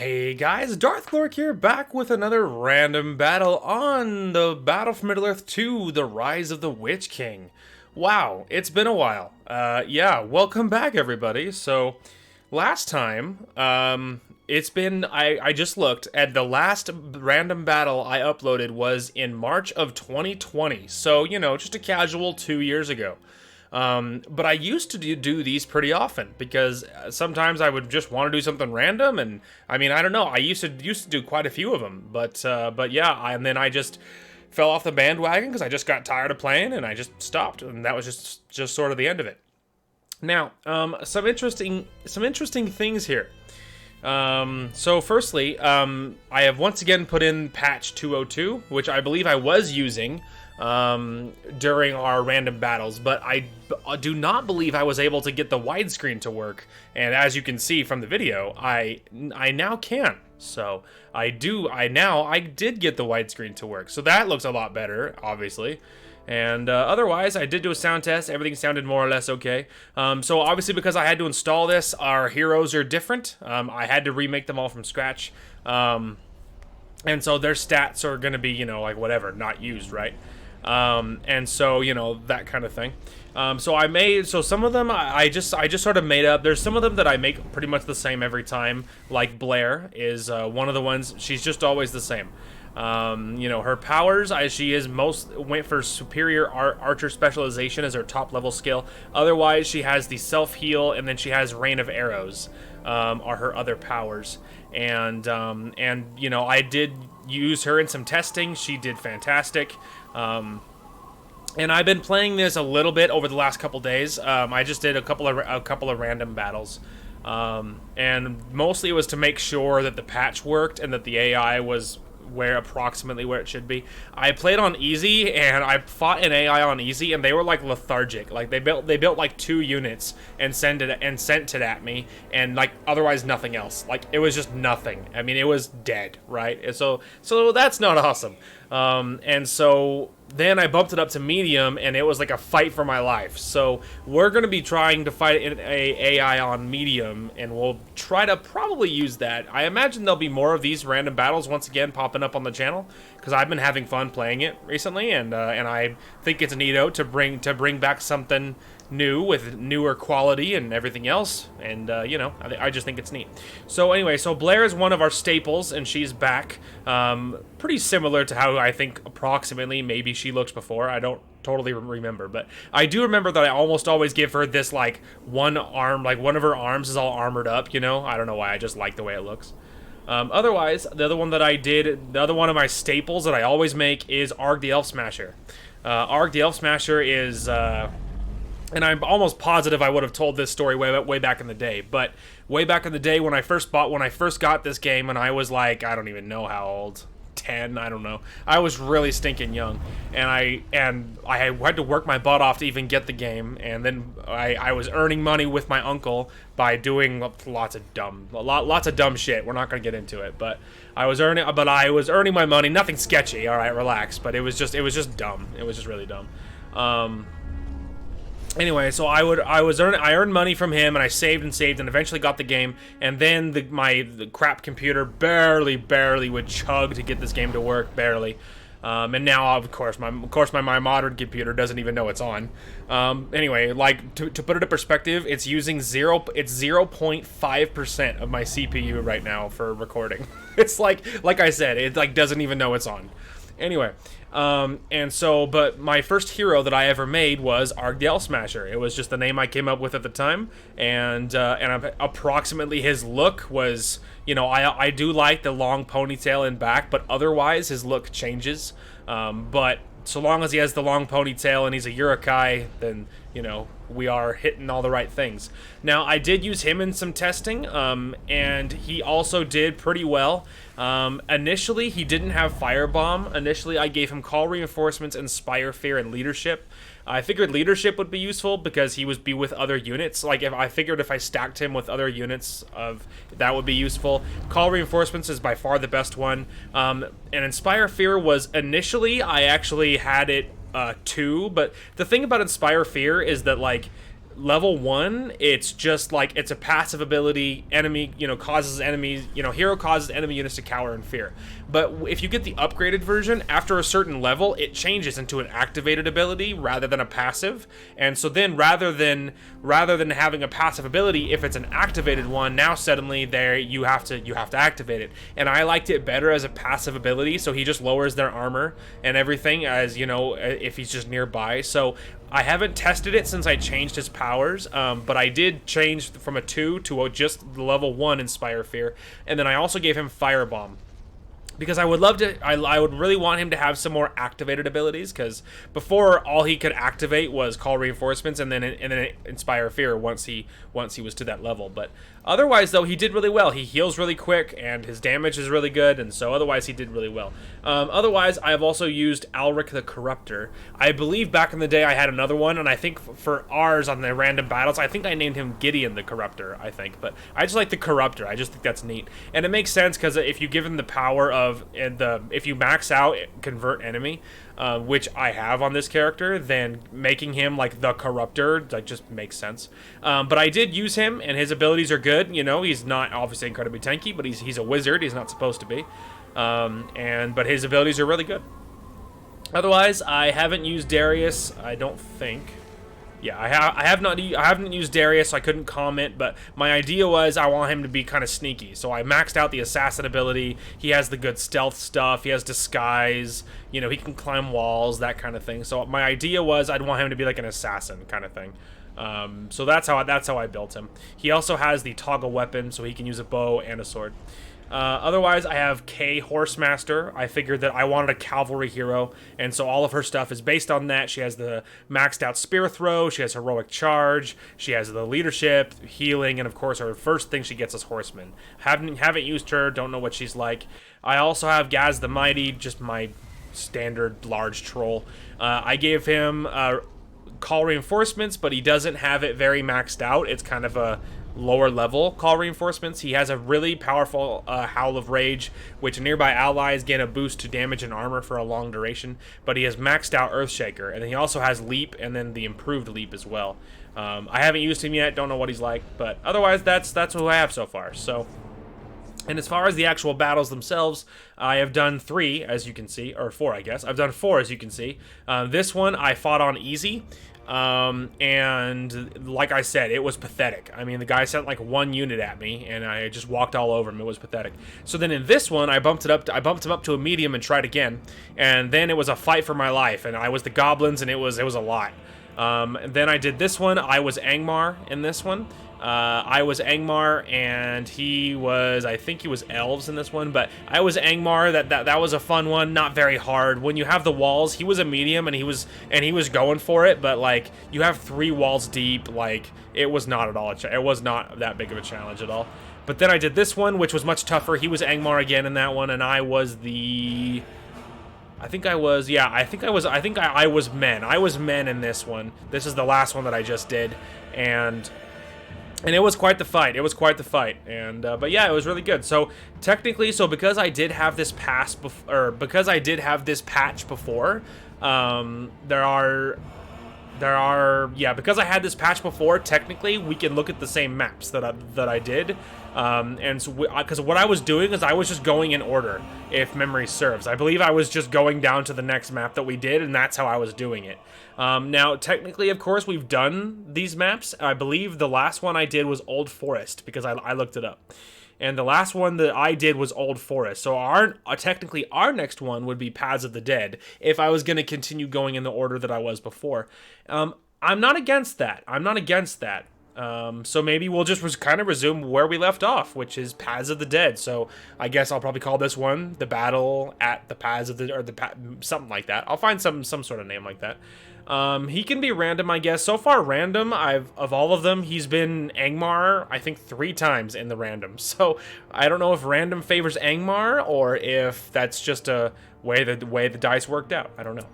Hey guys, Darth here, back with another random battle on the Battle for Middle-earth 2, The Rise of the Witch King. Wow, it's been a while. Yeah, welcome back everybody. So, last time, I just looked, and the last random battle I uploaded was in March of 2020. So, you know, just a casual 2 years ago. But I used to do these pretty often because sometimes I would just want to do something random, and I mean, I don't know. I used to do quite a few of them, but yeah, and then I just fell off the bandwagon because I just got tired of playing and I just stopped, and that was just sort of the end of it. Now, some interesting things here. So firstly, I have once again put in patch 202, which I believe I was using during our random battles, but I do not believe I was able to get the widescreen to work. And as you can see from the video, I now can. So I did get the widescreen to work. So that looks a lot better, obviously. And otherwise, I did do a sound test. Everything sounded more or less okay. So obviously, because I had to install this, our heroes are different. I had to remake them all from scratch. And so their stats are going to be, you know, like whatever, not used, right? And so, you know, that kind of thing. So some of them I just sort of made up. There's some of them that I make pretty much the same every time. Like Blair is one of the ones. She's just always the same. You know, her powers, she went for superior archer specialization as her top level skill. Otherwise, she has the self heal, and then she has rain of arrows, are her other powers. And you know, I did use her in some testing. She did fantastic. And I've been playing this a little bit over the last couple days. I just did a couple of random battles. And mostly it was to make sure that the patch worked and that the AI was approximately where it should be. I played on easy, and I fought an AI on easy, and they were like lethargic. Like they built like 2 units and sent it at me, and like otherwise nothing else. Like it was just nothing. I mean, it was dead, right? And so that's not awesome. And so then I bumped it up to medium, and it was like a fight for my life. So we're going to be trying to fight an AI on medium, and we'll try to probably use that. I imagine there'll be more of these random battles once again popping up on the channel, because I've been having fun playing it recently, and I think it's neato to bring back something new with newer quality and everything else, and you know, I just think it's neat. So anyway, so Blair is one of our staples, and she's back, pretty similar to how I think approximately maybe she looks before. I don't totally remember, but I do remember that I almost always give her this like one arm, like one of her arms is all armored up, you know. I don't know why, I just like the way it looks. Otherwise, the other one of my staples that I always make is Arg the Elf Smasher. Arg the Elf Smasher is and I'm almost positive I would have told this story way back in the day. But way back in the day when I first got this game, and I was like, I don't even know how old, 10, I don't know. I was really stinking young, and I had to work my butt off to even get the game. And then I was earning money with my uncle by doing lots of dumb shit. We're not gonna get into it, but I was earning my money. Nothing sketchy. All right, relax. But it was just dumb. It was just really dumb. Anyway, so I earned money from him, and I saved and eventually got the game. And then the crap computer barely would chug to get this game to work, barely. And now, of course, my modern computer doesn't even know it's on. Anyway, like to put it in perspective, it's using 0.5% of my CPU right now for recording. It's like I said, it like doesn't even know it's on. Anyway, and so, but my first hero that I ever made was Arg the Elf Smasher. It was just the name I came up with at the time, and approximately his look was, you know, I do like the long ponytail in back, but otherwise his look changes. But so long as he has the long ponytail and he's a Urukai, then, you know, we are hitting all the right things. Now, I did use him in some testing, and he also did pretty well. Initially, he didn't have Firebomb. Initially, I gave him Call Reinforcements, Inspire Fear, and Leadership. I figured Leadership would be useful because he would be with other units. Like, if I stacked him with other units, that would be useful. Call Reinforcements is by far the best one. And Inspire Fear was initially, I actually had it 2, but the thing about Inspire Fear is that, like, level 1, it's just like, it's a passive ability. Enemy, causes enemies, hero causes enemy units to cower in fear. But if you get the upgraded version, after a certain level, it changes into an activated ability rather than a passive. And so then rather than having a passive ability, if it's an activated one, now suddenly there you have to activate it. And I liked it better as a passive ability, so he just lowers their armor and everything, as if he's just nearby. So I haven't tested it since I changed his powers, but I did change from a 2 to just level 1 Inspire Fear, and then I also gave him Firebomb. Because I would love to, I would really want him to have some more activated abilities, because before all he could activate was Call Reinforcements and then Inspire Fear once he was to that level. But otherwise, though, he did really well. He heals really quick, and his damage is really good, and so otherwise he did really well. Otherwise, I have also used Alric the Corruptor. I believe back in the day I had another one, and I think for ours on the random battles, I think I named him Gideon the Corruptor, I think. But I just like the Corruptor. I just think that's neat. And it makes sense, because if you give him the power of if you max out convert enemy, which I have on this character, then making him like the Corruptor, that just makes sense. But I did use him, and his abilities are good. He's not obviously incredibly tanky, but he's a wizard. He's not supposed to be, but his abilities are really good. Otherwise, I haven't used Darius, I don't think. Yeah, I haven't used Darius, so I couldn't comment, but my idea was I want him to be kind of sneaky. So I maxed out the assassin ability. He has the good stealth stuff. He has disguise. He can climb walls, that kind of thing. So my idea was I'd want him to be like an assassin kind of thing. So that's how I built him. He also has the toggle weapon, so he can use a bow and a sword. Otherwise, I have Kay Horsemaster. I figured that I wanted a cavalry hero, and so all of her stuff is based on that. She has the maxed out spear throw, she has heroic charge, she has the leadership, healing, and of course her first thing she gets is horseman. Haven't used her, don't know what she's like. I also have Gaz the Mighty, just my standard large troll. I gave him call reinforcements, but he doesn't have it very maxed out. It's kind of a lower level call reinforcements. He has a really powerful Howl of Rage, which nearby allies gain a boost to damage and armor for a long duration, but he has maxed out Earthshaker, and then he also has Leap and then the improved Leap as well. I haven't used him yet, don't know what he's like, but otherwise that's who I have so far. So, and as far as the actual battles themselves, I have done 3, as you can see, or 4, I guess. I've done 4, as you can see. This one I fought on easy. And like I said, it was pathetic. I mean, the guy sent like 1 unit at me, and I just walked all over him. It was pathetic. So then in this one, I bumped him up to a medium and tried again, and then it was a fight for my life, and I was the goblins, and it was a lot. And then I did this one. I was Angmar in this one. I was Angmar, and I think he was elves in this one, but I was Angmar. That was a fun one, not very hard. When you have the walls, he was a medium, and he was going for it, but like, you have 3 walls deep, like, it was not at all, it was not that big of a challenge at all. But then I did this one, which was much tougher. He was Angmar again in that one, and I was Men. I was Men in this one. This is the last one that I just did, and it was quite the fight. And but yeah, it was really good. So technically, because I did have this patch before, because I had this patch before, technically we can look at the same maps that I did. And so because what I was doing is I was just going in order, if memory serves. I believe I was just going down to the next map that we did, and that's how I was doing it. Now, technically, of course, we've done these maps. I believe the last one I did was Old Forest, because I looked it up. And the last one that I did was Old Forest. So technically our next one would be Paths of the Dead, if I was going to continue going in the order that I was before. I'm not against that. So maybe we'll just kind of resume where we left off, which is Paths of the Dead. So I guess I'll probably call this one the Battle at the Paths of the, or something like that. I'll find some sort of name like that. He can be random, I guess. So far, random, of all of them, he's been Angmar, I think 3 times in the random. So I don't know if random favors Angmar, or if that's just a way the dice worked out. I don't know.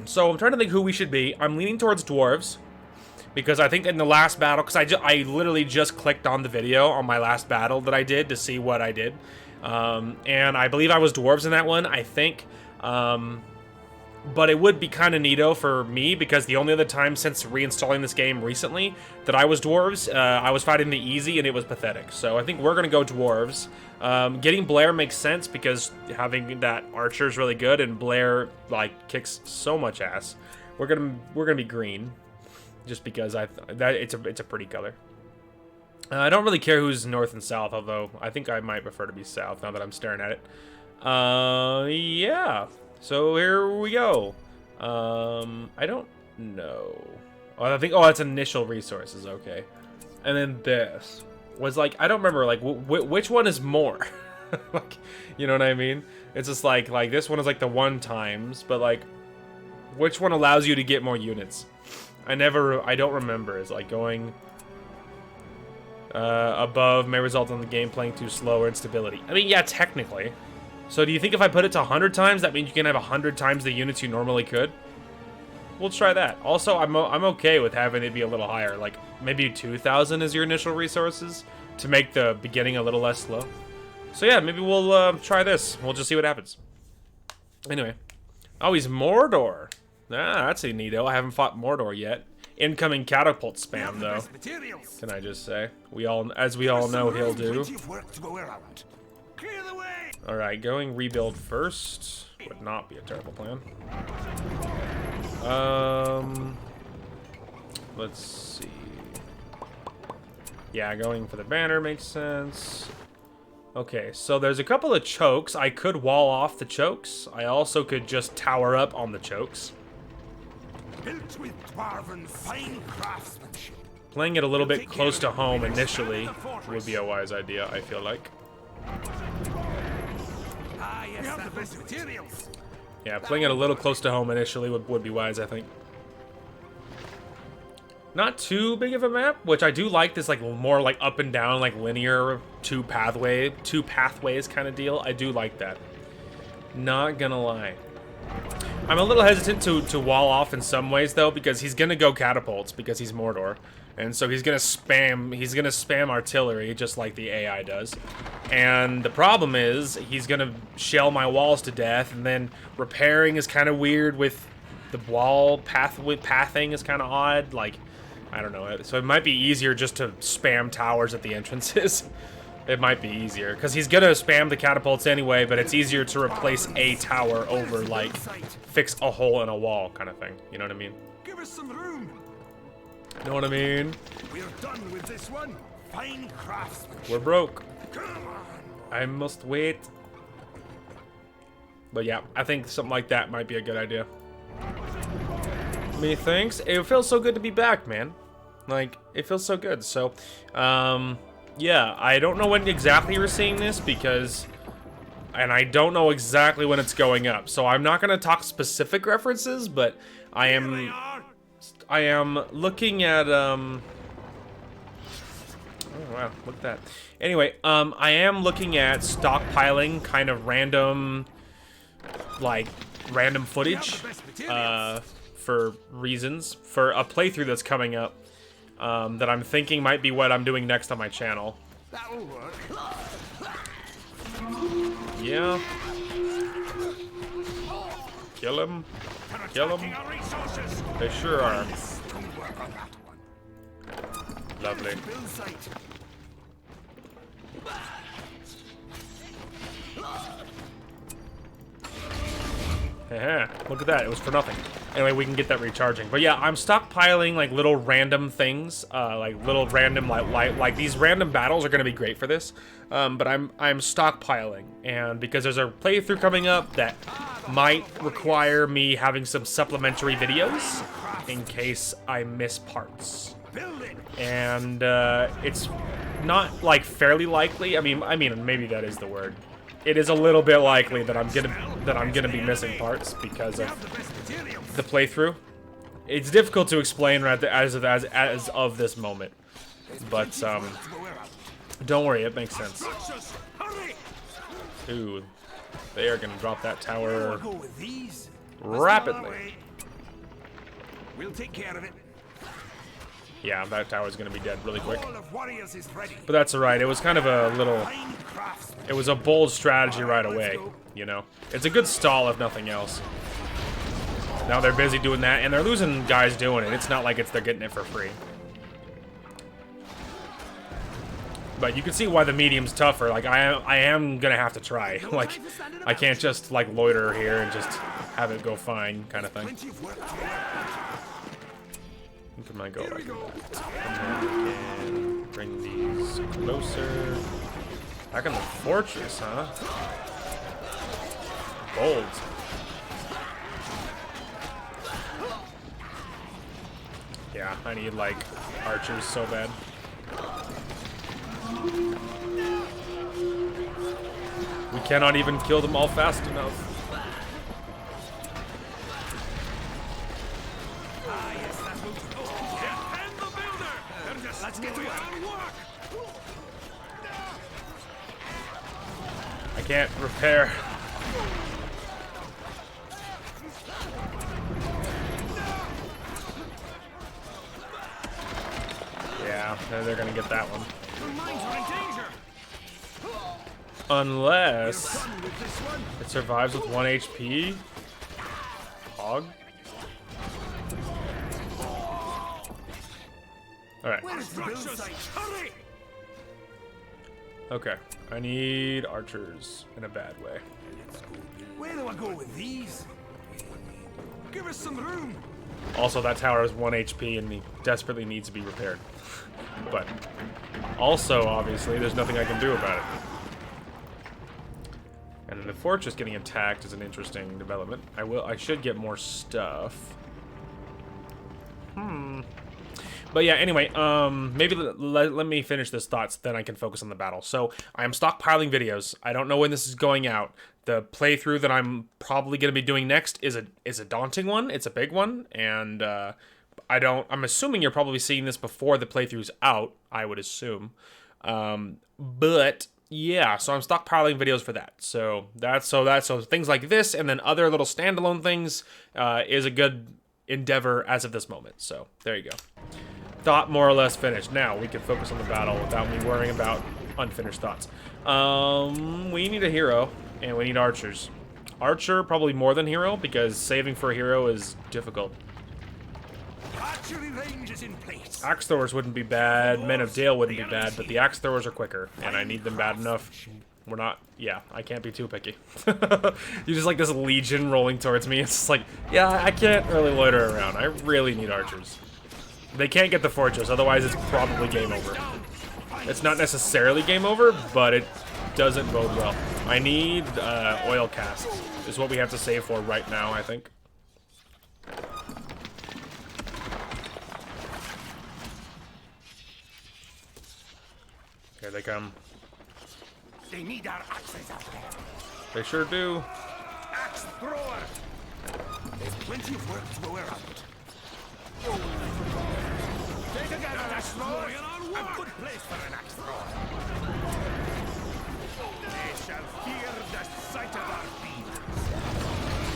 So I'm trying to think who we should be. I'm leaning towards Dwarves, because I think in the last battle, because I literally just clicked on the video on my last battle that I did to see what I did. And I believe I was Dwarves in that one. I think But it would be kind of neato for me, because the only other time since reinstalling this game recently that I was Dwarves, I was fighting the easy, and it was pathetic. So I think we're going to go Dwarves. Getting Blair makes sense, because having that Archer is really good, and Blair, like, kicks so much ass. We're gonna be green, just because it's a pretty color. I don't really care who's north and south, although I think I might prefer to be south now that I'm staring at it. Yeah. So here we go. I don't know. Oh, I think, that's initial resources, okay. And then this was like, I don't remember, like, which one is more? Like, you know what I mean? It's just like this one is like the 1 times, but like, which one allows you to get more units? I don't remember. It's like going above may result in the game playing too slow or instability. I mean, yeah, technically. So do you think if I put it to 100 times, that means you can have 100 times the units you normally could? We'll try that. Also, I'm okay with having it be a little higher. Like, maybe 2,000 is your initial resources to make the beginning a little less slow. So yeah, maybe we'll try this. We'll just see what happens. Anyway. Oh, he's Mordor. Ah, that's a neato. I haven't fought Mordor yet. Incoming catapult spam, though. Can I just say? As we all know, he'll do. Alright, going rebuild first would not be a terrible plan. Let's see. Yeah, going for the banner makes sense. Okay, so there's a couple of chokes. I could wall off the chokes. I also could just tower up on the chokes. Built with Dwarven fine craftsmanship. Playing it a little bit close to home initially would be a wise idea, I feel like. Yeah, playing it a little close to home initially would be wise, I think. Not too big of a map, which I do like this like more like up and down, like linear two pathways kind of deal. I do like that. Not gonna lie. I'm a little hesitant to wall off in some ways though, because he's gonna go catapults because he's Mordor. And so he's gonna spam artillery just like the AI does. And the problem is he's gonna shell my walls to death, and then repairing is kind of weird with the wall pathing is kind of odd. Like, I don't know. So it might be easier just to spam towers at the entrances. It might be easier because he's gonna spam the catapults anyway, but it's easier to replace a tower over like fix a hole in a wall kind of thing. You know what I mean? Give us some room. Know what I mean? We're done with this one. Fine craftsmanship. We're broke. Come on. I must wait. But yeah, I think something like that might be a good idea. Methinks. It feels so good to be back, man. Like, it feels so good. So, yeah, I don't know when exactly we're seeing this because... And I don't know exactly when it's going up. So I'm not going to talk specific references, but I am looking at, oh wow, look at that. Anyway, I am looking at stockpiling kind of random, like, random footage, for reasons, for a playthrough that's coming up, that I'm thinking might be what I'm doing next on my channel. That'll work. Yeah. Kill him. Kill him. They sure are. Lovely. Look at that. It was for nothing. Anyway, we can get that recharging. But yeah, I'm stockpiling like little random things, like little random like these random battles are gonna be great for this. But I'm stockpiling, and because there's a playthrough coming up that might require me having some supplementary videos in case I miss parts. And it's not like fairly likely. I mean maybe that is the word. It is a little bit likely that I'm gonna be missing parts because of the playthrough. It's difficult to explain right as of this moment, but don't worry, it makes sense. Ooh, they are gonna drop that tower rapidly. We'll take care of it. Yeah, that tower's gonna be dead really quick. But that's alright, it was kind of a little... It was a bold strategy right away, you know? It's a good stall if nothing else. Now they're busy doing that, and they're losing guys doing it. It's not like they're getting it for free. But you can see why the medium's tougher. Like, I am gonna have to try. Like, I can't just, like, loiter here and just have it go fine, kind of thing. Can I go like that? And then we can bring these closer. Back in the fortress, huh? Bold. Yeah, I need, like, archers so bad. We cannot even kill them all fast enough. Let's get to work. I can't repair. Yeah, they're gonna get that one. Unless it survives with 1 HP. Hog. Alright. Okay. I need archers in a bad way. Where do I go with these? Give us some room. Also, that tower is 1 HP and he desperately needs to be repaired. But also, obviously, there's nothing I can do about it. And the fortress getting attacked is an interesting development. I should get more stuff. But yeah, anyway, maybe let me finish this thoughts, then I can focus on the battle. So, I am stockpiling videos. I don't know when this is going out. The playthrough that I'm probably going to be doing next is a daunting one. It's a big one, and I'm assuming you're probably seeing this before the playthrough's out, I would assume. But yeah, so I'm stockpiling videos for that. So things like this and then other little standalone things is a good endeavor as of this moment. So there you go. Thought more or less finished. Now we can focus on the battle without me worrying about unfinished thoughts. We need a hero and we need archers. Archer probably more than hero because saving for a hero is difficult. Archery range is in place. Axe throwers wouldn't be bad, Men of Dale wouldn't be bad, but the axe throwers are quicker, and I need them bad enough. We're not, yeah, I can't be too picky. You just like this legion rolling towards me. It's just like, yeah, I can't really loiter around. I really need archers. They can't get the fortress, otherwise it's probably game over. It's not necessarily game over, but it doesn't bode well. I need oil casks, is what we have to save for right now, I think. Here they come. They need our axes out there. They sure do. Axe thrower. There's plenty of work to go around. Take together, axe thrower. A good place for an axe thrower. They shall fear the sight of our beams.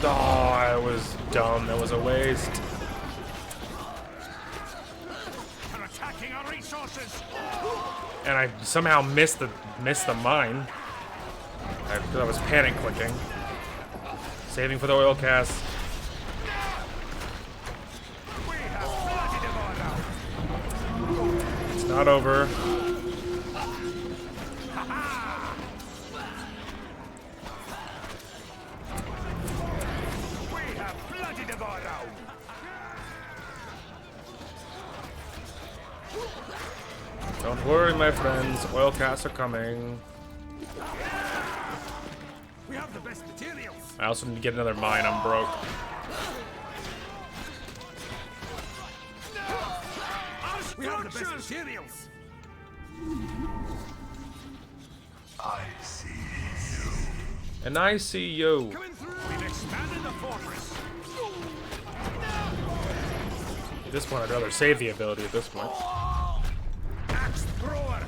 Oh, I was dumb. That was a waste. They're attacking our resources. And I somehow missed the mine. I was panic clicking. Saving for the oil cast. It's not over. We have bloody to go around. Don't worry, my friends. Oil casts are coming. We have the best materials. I also need to get another mine. I'm broke. We have the best materials. I see you. And I see you. Coming through. We've expanded the fortress. At this point, I'd rather save the ability at this point. Axe thrower.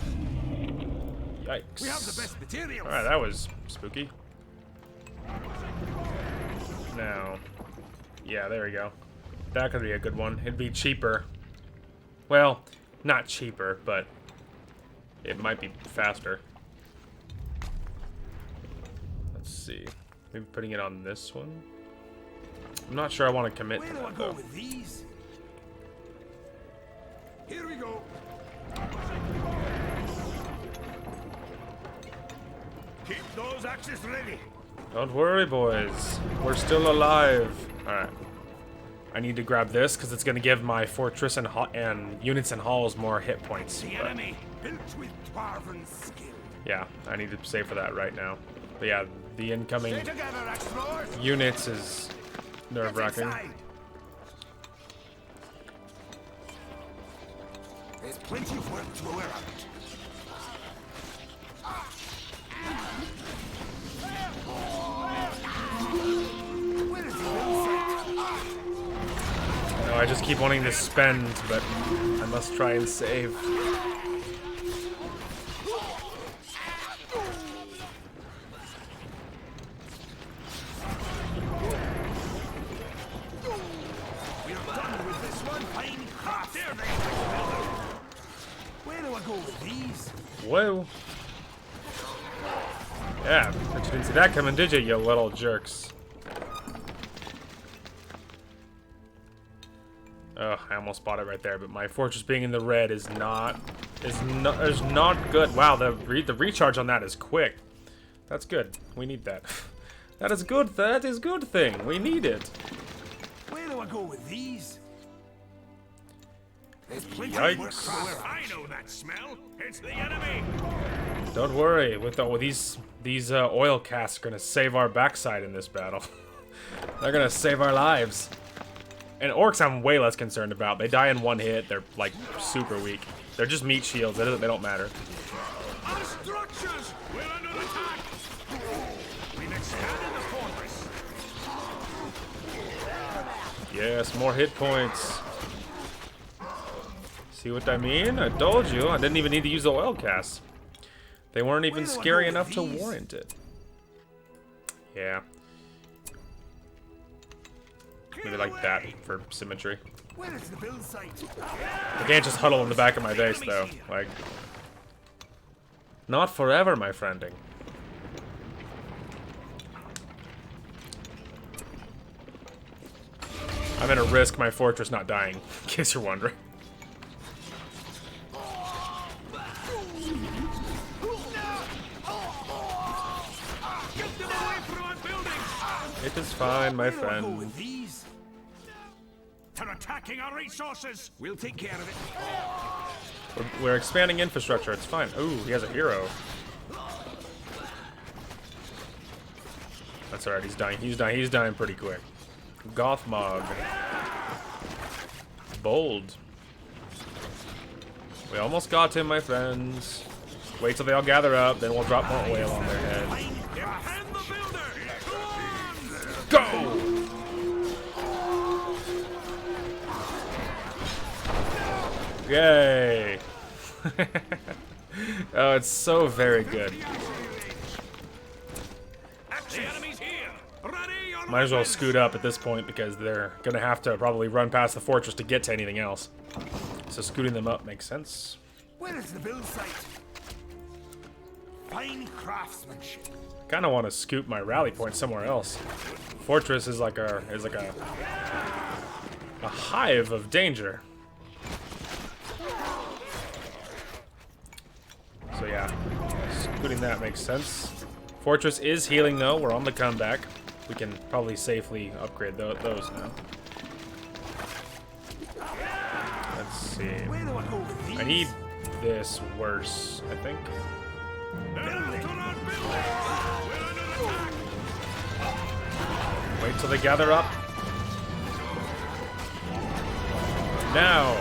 Yikes. We have the best materials. Alright, that was spooky. Now, yeah, there we go. That could be a good one. It'd be cheaper. Well, not cheaper, but it might be faster. Let's see. Maybe putting it on this one. I'm not sure I want to commit Where to do I that, go though. with these? Here we go. Keep those axes ready. Don't worry, boys. We're still alive. Alright. I need to grab this, because it's going to give my fortress and units and halls more hit points. The But, enemy built with Dwarven skill. yeah, I need to save for that right now. But yeah, the incoming Stay together, explorers. units is Get nerve-wracking. inside. There's plenty of work to go around. Where is the build site? No, I just keep wanting to spend, but I must try and save. We're done with this one. Fine craft. There they are. Where do I go with these? Whoa. Yeah, but you didn't see that coming, did you little jerks? Oh, I almost bought it right there, but my fortress being in the red is not good. Wow, the recharge on that is quick. That's good. We need that. That is good. That is good thing. We need it. Where do I go with these? There's plenty of work to go Yikes. around. I know that smell. It's the enemy. Don't worry. With these oil casks are gonna save our backside in this battle. They're gonna save our lives. And orcs I'm way less concerned about. They die in one hit. They're like super weak. They're just meat shields. They don't matter. Our structures! We're under attack! We've expanded the fortress. Yes, more hit points. See what I mean? I told you. I didn't even need to use the oil casts. They weren't even Where do I scary go enough with to these? warrant it. Yeah. Maybe like that for symmetry. Where is the build site? I can't just huddle in the back of my base, though. Like, not forever, my friending. I'm gonna risk my fortress not dying, in case you're wondering. Get them away from our buildings! It is fine, my Where do I go friend. with these? They're attacking our resources! We'll take care of it. We're expanding infrastructure, it's fine. Ooh, he has a hero. That's alright, he's dying pretty quick. Gothmog. Bold. We almost got him, my friends. Wait till they all gather up, then we'll drop more oil on their head. Defend the builder! Go! Yay! Oh, it's so very good. The enemy's here! Ready your Might as well weapons! scoot up at this point because they're gonna have to probably run past the fortress to get to anything else. So scooting them up makes sense. Where is the build site? Fine craftsmanship. Kind of want to scoop my rally point somewhere else. Fortress is like a hive of danger. So yeah, scooting that makes sense. Fortress is healing though. We're on the comeback. We can probably safely upgrade those now. Let's see. Where do I go with these? I need this worse, I think. They're after our buildings! We're under attack! Wait till they gather up. Now.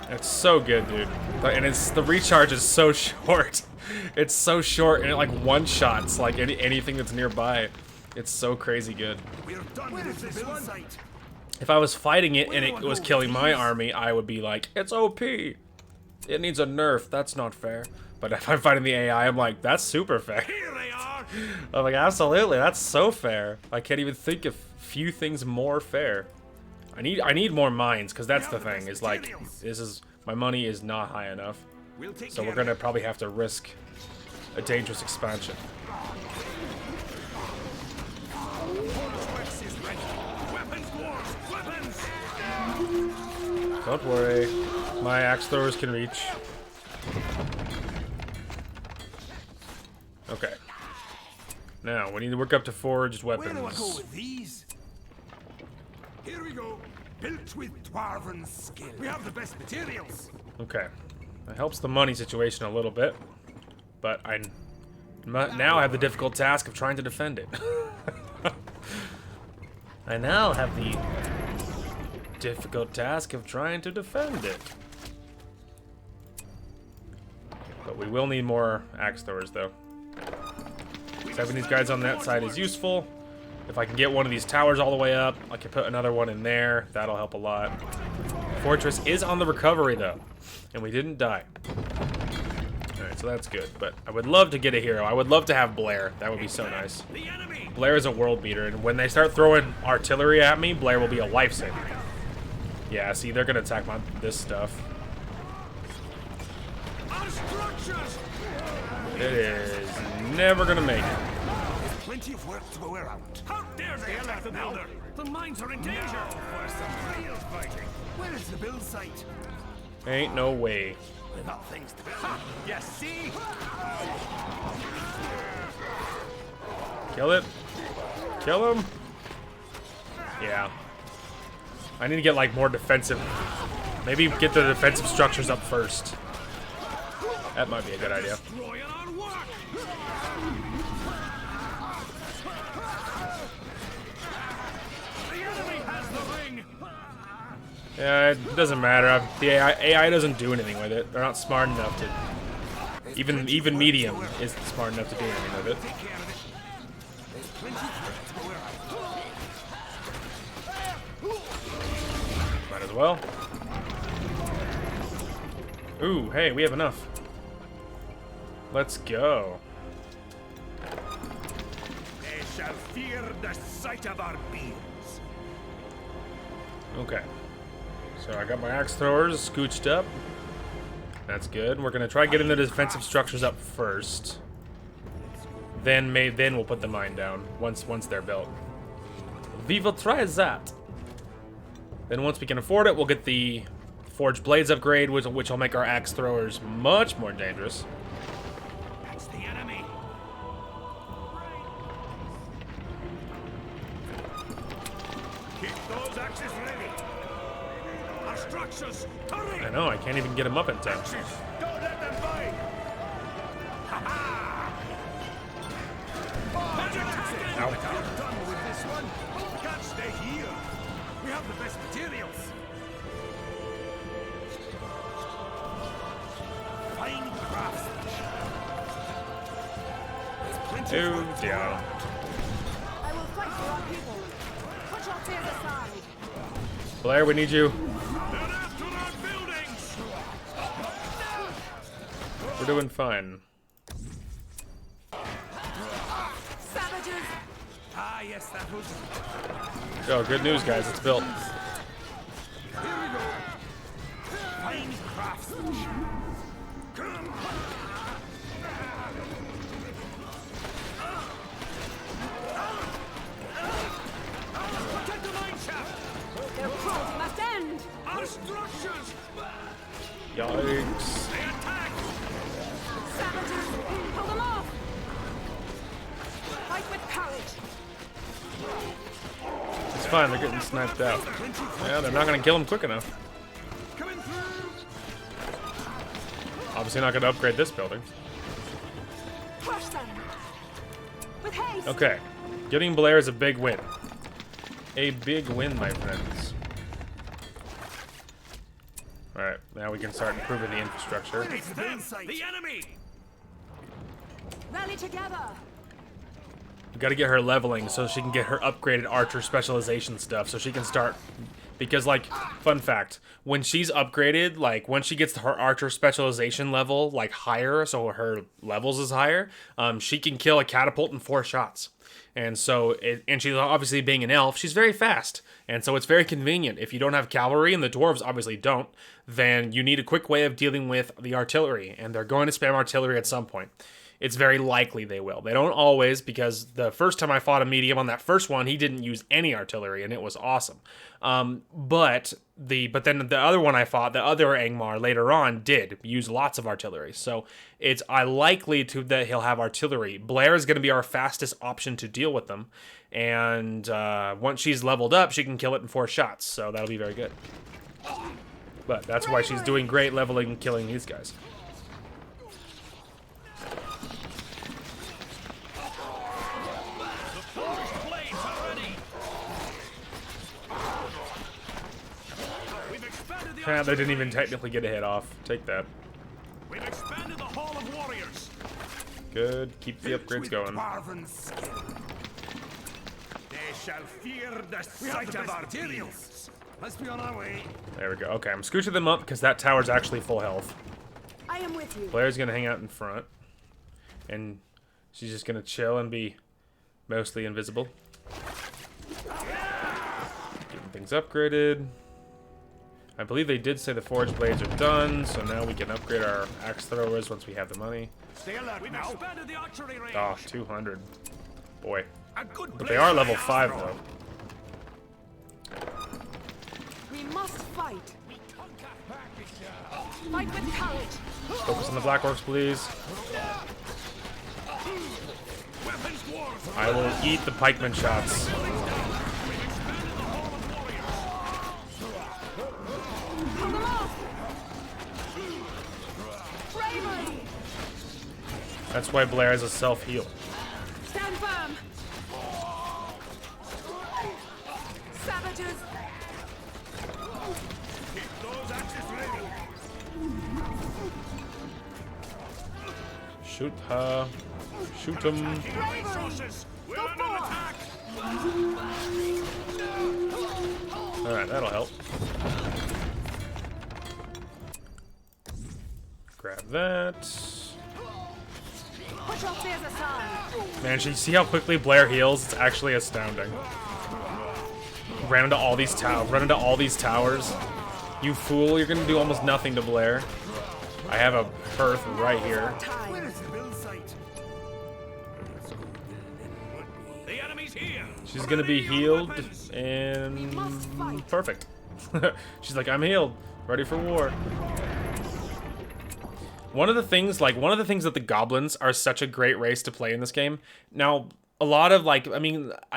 It's so good, dude. And the recharge is so short. It's so short, and it like one-shots like anything that's nearby. It's so crazy good. We're done with this build site. If I was fighting it and Where it do I was go killing with my these? army, I would be like, it's OP. It needs a nerf. That's not fair. But if I'm fighting the AI, I'm like, that's super fair. Here they are! I'm like, absolutely, that's so fair. I can't even think of few things more fair. I need more mines, because that's the thing, is like, my money is not high enough. We'll take So care we're of gonna probably have to risk a dangerous expansion. Weapons, dwarves! Weapons! Don't worry. My axe throwers can reach. Okay. Now, we need to work up to forged Where do I go weapons. with these? Here we go. Built with Dwarven skill. We have the best materials. Okay. That helps the money situation a little bit. But I now have the difficult task of trying to defend it. I now have the difficult task of trying to defend it. But we will need more axe throwers, though. So having these guys on that side is useful. If I can get one of these towers all the way up, I can put another one in there. That'll help a lot. Fortress is on the recovery, though. And we didn't die. Alright, so that's good. But I would love to get a hero. I would love to have Blair. That would be so nice. The enemy. Blair is a world beater, and when they start throwing artillery at me, Blair will be a lifesaver. Yeah, see, they're gonna attack this stuff. Our structures. It is never gonna make it. There's plenty of work to go around. How dare they attack the builder? The mines are in danger. For some real fighting. Where is the build site? Ain't no way. We've got things to build. You see? Kill it. Kill him. Yeah. I need to get, like, more defensive. Maybe get the defensive structures up first. That might be a good idea. Destroying our work. The enemy has the ring. Yeah, it doesn't matter. The AI doesn't do anything with it. They're not smart enough to... Even medium isn't smart enough to do anything with it. Take care of it. There's plenty of work to go around. Might as well. Ooh, hey, we have enough. Let's go. They shall fear the sight of our beams. Okay. So I got my axe throwers scooched up. That's good. We're gonna try getting the defensive structures up first. Then we'll put the mine down once they're built. We will try that. Then once we can afford it, we'll get the forged blades upgrade, which will make our axe throwers much more dangerous. That's the enemy. Keep those axes ready. Our structures, hurry! I know, I can't even get them up in time. Axes, don't let them fight. Ha-ha! Ow. We're done with this one. We can't stay here. We have the best materials. Fine craftsmanship. There's plenty of work to do. Yeah. I will fight for our people. Put your fears aside. Blair, we need you. They're after our buildings. We're doing fine. Savages! Ah, yes, that was. Oh, good news, guys. It's built. Here we go. Fine craftsmanship. Come. Protect the mine shaft. Their cruelty must end! Our structures. Yikes. They attack. Savages! Pull them off! Fight with courage! It's fine. They're getting sniped out. Yeah, they're not going to kill him quick enough. Coming through. Obviously not going to upgrade this building. Crush them! With haste! Okay. Getting Blair is a big win. A big win, my friends. Alright, now we can start improving the infrastructure. It's them. The enemy. Rally together! We gotta get her leveling so she can get her upgraded archer specialization stuff so she can start. Because, like, fun fact, when she's upgraded, like, when she gets to her archer specialization level, like, higher, so her levels is higher, she can kill a catapult in 4 shots. And so, and she's obviously being an elf, she's very fast. And so it's very convenient. If you don't have cavalry, and the dwarves obviously don't, then you need a quick way of dealing with the artillery. And they're going to spam artillery at some point. it's very likely they will. They don't always, because the first time I fought a medium on that first one, he didn't use any artillery, and it was awesome. But then the other one I fought, the other Angmar later on, did use lots of artillery. So it's likely that he'll have artillery. Blair is going to be our fastest option to deal with them, and once she's leveled up, she can kill it in 4 shots. So that'll be very good. But that's why she's doing great leveling and killing these guys. They didn't even technically get a hit off. Take that. We've expanded the Hall of Warriors. Good. Keep the upgrades going. They shall fear the sight of our materials. Let's be on our way. There we go. Okay, I'm scooching them up because that tower's actually full health. I am with you. Blair's gonna hang out in front, and she's just gonna chill and be mostly invisible. Getting things upgraded. I believe they did say the forge blades are done, so now we can upgrade our axe throwers once we have the money. Stay alert now. Expanded the archery range. Oh, 200. Boy. But they are level 5, though. We must fight. Fight with courage. Focus on the black orcs, please. I will eat the pikeman shots. That's why Blair has a self-heal. Stand firm. Savages. Keep those axes ready. Shoot her. Shoot him. Resources. We're under attack. Alright, that'll help. Grab that. Put your fears aside. Man, see how quickly Blair heals? It's actually astounding. Ran into all these towers. You fool, you're gonna do almost nothing to Blair. I have a hearth right here. Where is the build site? The enemy's here. She's gonna be healed and perfect. She's like, I'm healed, ready for war. One of the things that the goblins are such a great race to play in this game. Now, a lot of I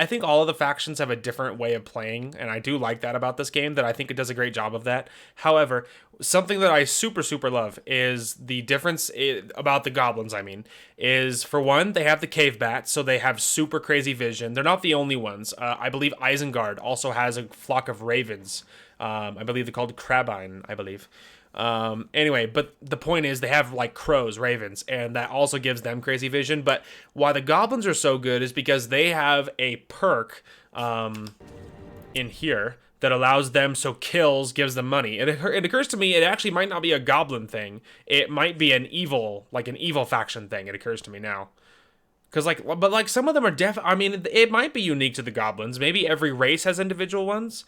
think all of the factions have a different way of playing, and I do like that about this game, that I think it does a great job of that. However, something that I super love is the difference about the goblins, is for one, they have the cave bats, so they have super crazy vision. They're not the only ones. I believe Isengard also has a flock of ravens. I believe they're called Crabine, I believe. Anyway, but the point is they have like crows, ravens, and that also gives them crazy vision. But why the goblins are so good is because they have a perk in here that allows them, so kills gives them money. It occurs to me it actually might not be a goblin thing. It might be an evil faction thing. It occurs to me now. Because but some of them are it might be unique to the goblins. Maybe every race has individual ones.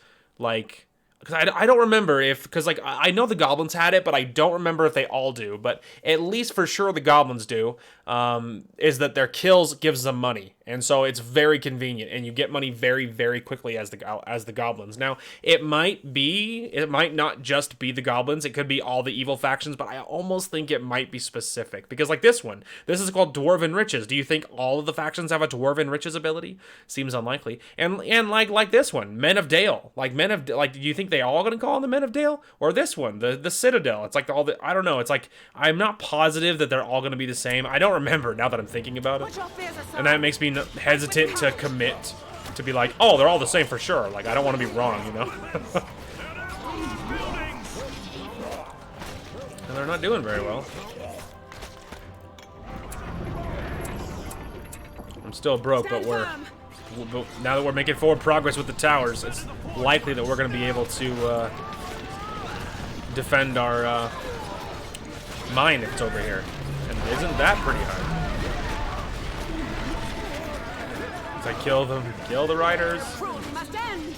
Because I don't remember I know the goblins had it, but I don't remember if they all do. But at least for sure the goblins do, is that their kills gives them money. And so it's very convenient, and you get money very, very quickly as the goblins. Now, it might not just be the goblins, it could be all the evil factions, but I almost think it might be specific. Because this is called Dwarven Riches. Do you think all of the factions have a Dwarven Riches ability? Seems unlikely. And like this one, Men of Dale. Do you think they all gonna call them the Men of Dale? Or this one, the Citadel? It's like I don't know, I'm not positive that they're all gonna be the same. I don't remember now that I'm thinking about it. And that makes me hesitant to commit to be like, oh, they're all the same for sure. I don't want to be wrong, you know? And they're not doing very well. I'm still broke, but now that we're making forward progress with the towers, it's likely that we're going to be able to defend our mine if it's over here. And isn't that pretty hard? As I kill the riders. Must end.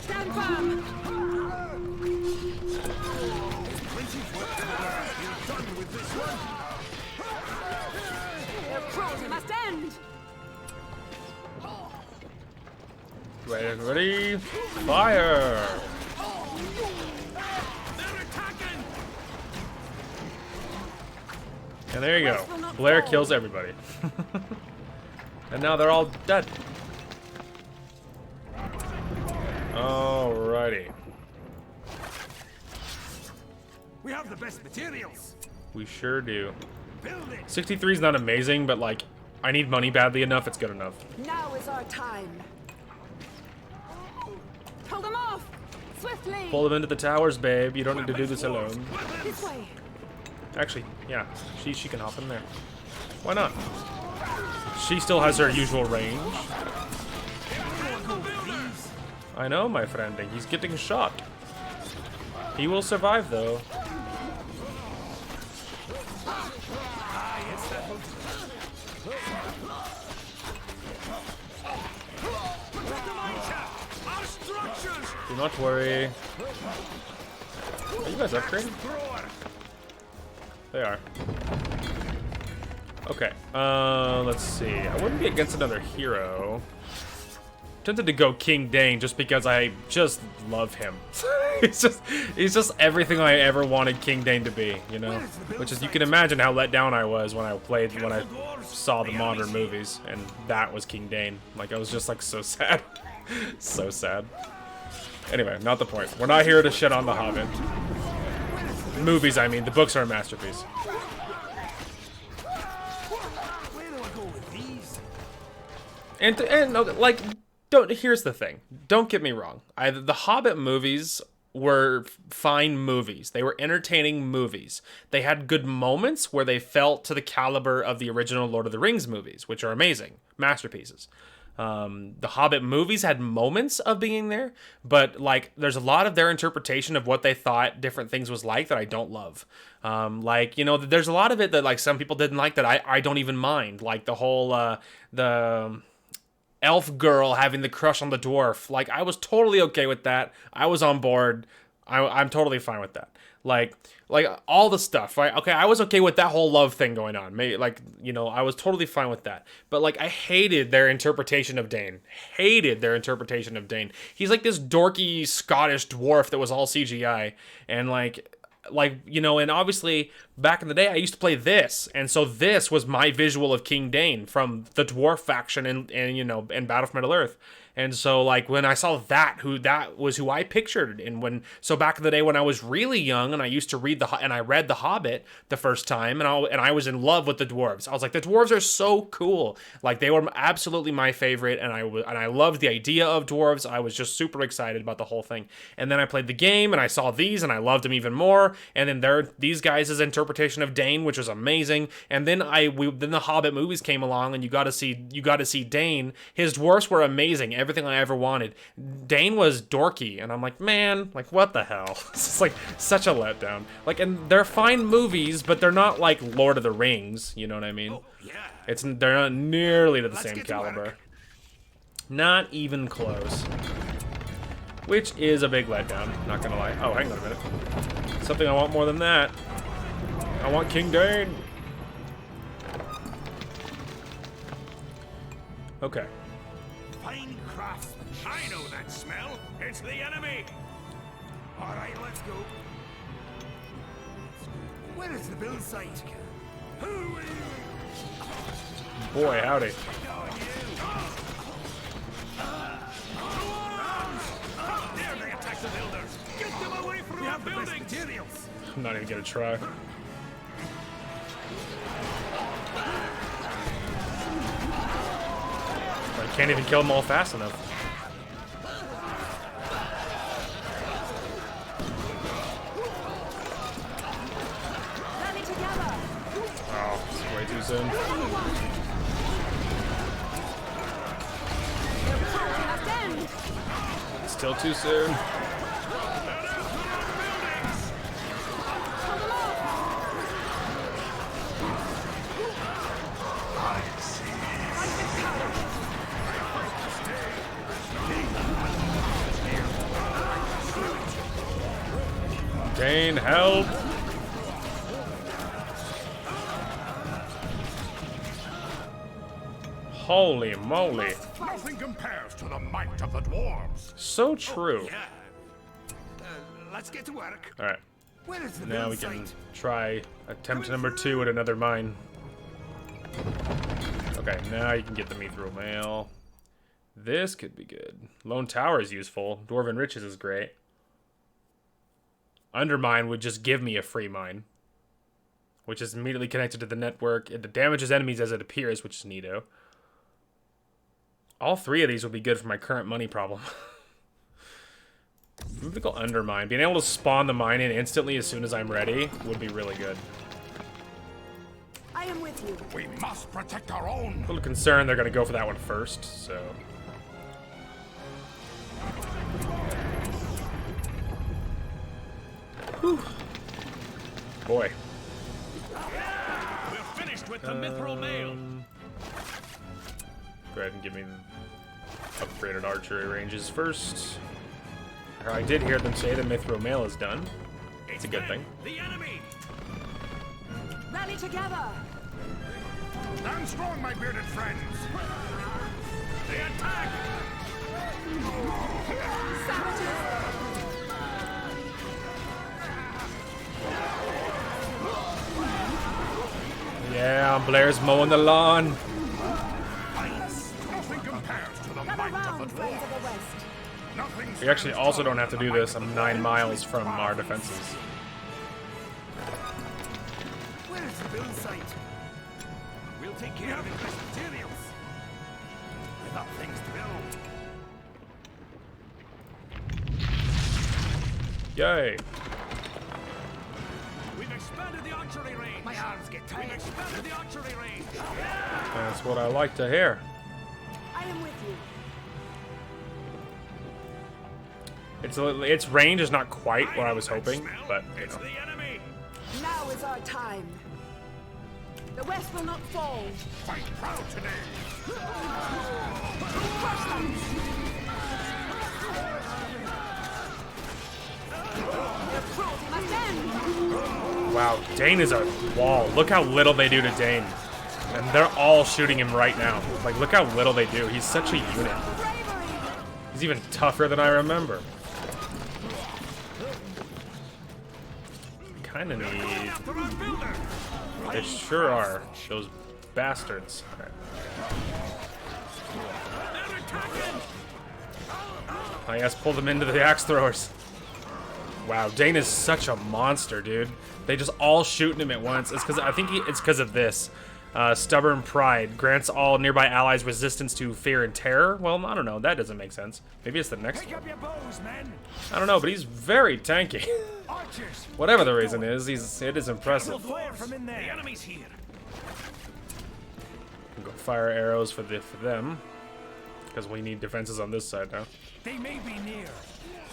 Stand firm. Ready? Fire! They're attacking! And there you go. Blair kills everybody. And now they're all dead. Alrighty. We have the best materials. We sure do. Build it. 63 is not amazing, but like, I need money badly enough, it's good enough. Now is our time. Pull them off! Swiftly! Pull them into the towers, babe. You don't need to do this alone. This way! Actually, yeah, she can hop in there. Why not? She still has her usual range. I know, my friend, and he's getting shot. He will survive, though. Do not worry. Are you guys upgraded? They are. Okay, let's see. I wouldn't be against another hero. Tempted to go King Dane just because I just love him. he's just everything I ever wanted King Dane to be, you know? Which is, you can imagine how let down I was when I saw the modern movies, and that was King Dane. Like, I was just like so sad. So sad. Anyway, not the point. We're not here to shit on The Hobbit. Movies, I mean. The books are a masterpiece. And like, here's the thing. Don't get me wrong. The Hobbit movies were fine movies. They were entertaining movies. They had good moments where they felt to the caliber of the original Lord of the Rings movies, which are amazing. Masterpieces. The Hobbit movies had moments of being there, but like there's a lot of their interpretation of what they thought different things was like that I don't love. Like, you know, there's a lot of it that like some people didn't like that I don't even mind. Like the whole the elf girl having the crush on the dwarf. Like, I was totally okay with that. I was on board. I'm totally fine with that. Like all the stuff, right? Okay, I was okay with that whole love thing going on. Maybe, like, you know, I was totally fine with that. But like, I hated their interpretation of Dane. Hated their interpretation of Dane. He's like this dorky Scottish dwarf that was all CGI, and like, you know, and obviously back in the day I used to play this, and so this was my visual of King Dane from the dwarf faction and you know, and Battle for Middle Earth. And so like when I saw that was who I pictured. And so back in the day when I was really young and I used to read I read The Hobbit the first time, and I was in love with the dwarves. I was like, the dwarves are so cool. Like, they were absolutely my favorite, and I loved the idea of dwarves. I was just super excited about the whole thing. And then I played the game and I saw these and I loved them even more. And then these guys' interpretation of Dane, which was amazing. And then then the Hobbit movies came along, and you got to see Dane. His dwarfs were amazing. Everything I ever wanted. Dane was dorky, and I'm like, man, like, what the hell? It's like such a letdown. Like, and they're fine movies, but they're not like Lord of the Rings. You know what I mean? Oh, yeah. They're not nearly to the same get to caliber. work. Not even close. Which is a big letdown. Not gonna lie. Oh, hang on a minute. Something I want more than that. I want King Dane. Okay. Fine craftsmanship. I know that smell. It's the enemy. All right, let's go. Where is the build site? Who are you? Boy, howdy. There they attack the builders. Get them away from the buildings. Materials. I'm not even gonna try. I can't even kill them all fast enough. Rally together! Oh, this is way too soon. Their party must end! Still too soon. Pull them off! I see. Fight with courage! Dane, help! Holy moly. Nothing compares to the might of the dwarves. So true. Yeah. Let's get to work. All right. Where is the Now build we can site? try attempt number 2 at another mine. Okay, now you can get the mithril mail. This could be good. Lone Tower is useful. Dwarven Riches is great. Undermine would just give me a free mine, which is immediately connected to the network. It damages enemies as it appears, which is neato. All 3 of these would be good for my current money problem. Mythical Undermine. Being able to spawn the mine in instantly as soon as I'm ready would be really good. I am with you. We must protect our own. A little concerned they're going to go for that one first, so... Whew. Boy. We're finished with the mithril mail. Go ahead and give me upgraded archery ranges first. I did hear them say the mithril mail is done. It's a good thing. The enemy. Rally together. Stand strong, my bearded friends. The attack. Savages. Yeah, Blair's mowing the lawn. Nothing compares to the Come might of around, the friends of the dwarves. West. Nothing. We actually stands also tall don't have to the do might this. of I'm the 9 dwarves. miles from our defenses. Where is the build site? We'll take care of increased materials. I've got things to build. Yay. We've expanded the archery range. My arms get tired. We've expanded the archery range. That's what I like to hear. I am with you. Its range is not quite what I was hoping, but you It's know. the enemy. Now is our time. The West will not fall. Fight proud today. Crush them. Their cruelty must end. Wow, Dane is a wall. Look how little they do to Dane. And they're all shooting him right now. Like, look how little they do. He's such a unit. Bravery. He's even tougher than I remember. Kind of need... After our builder. They sure are. Those bastards. Okay. They're attacking. I guess pull them into the axe throwers. Wow, Dane is such a monster, dude. They just all shooting him at once. It's because I think it's because of this. Stubborn Pride grants all nearby allies resistance to fear and terror. Well, I don't know. That doesn't make sense. Maybe it's the next Pick one. up your bows, men. I don't know, but he's very tanky. Archers. Whatever the reason is, it is impressive. Fire from in there. The enemy's here. Go fire arrows for them, because we need defenses on this side now. They may be near.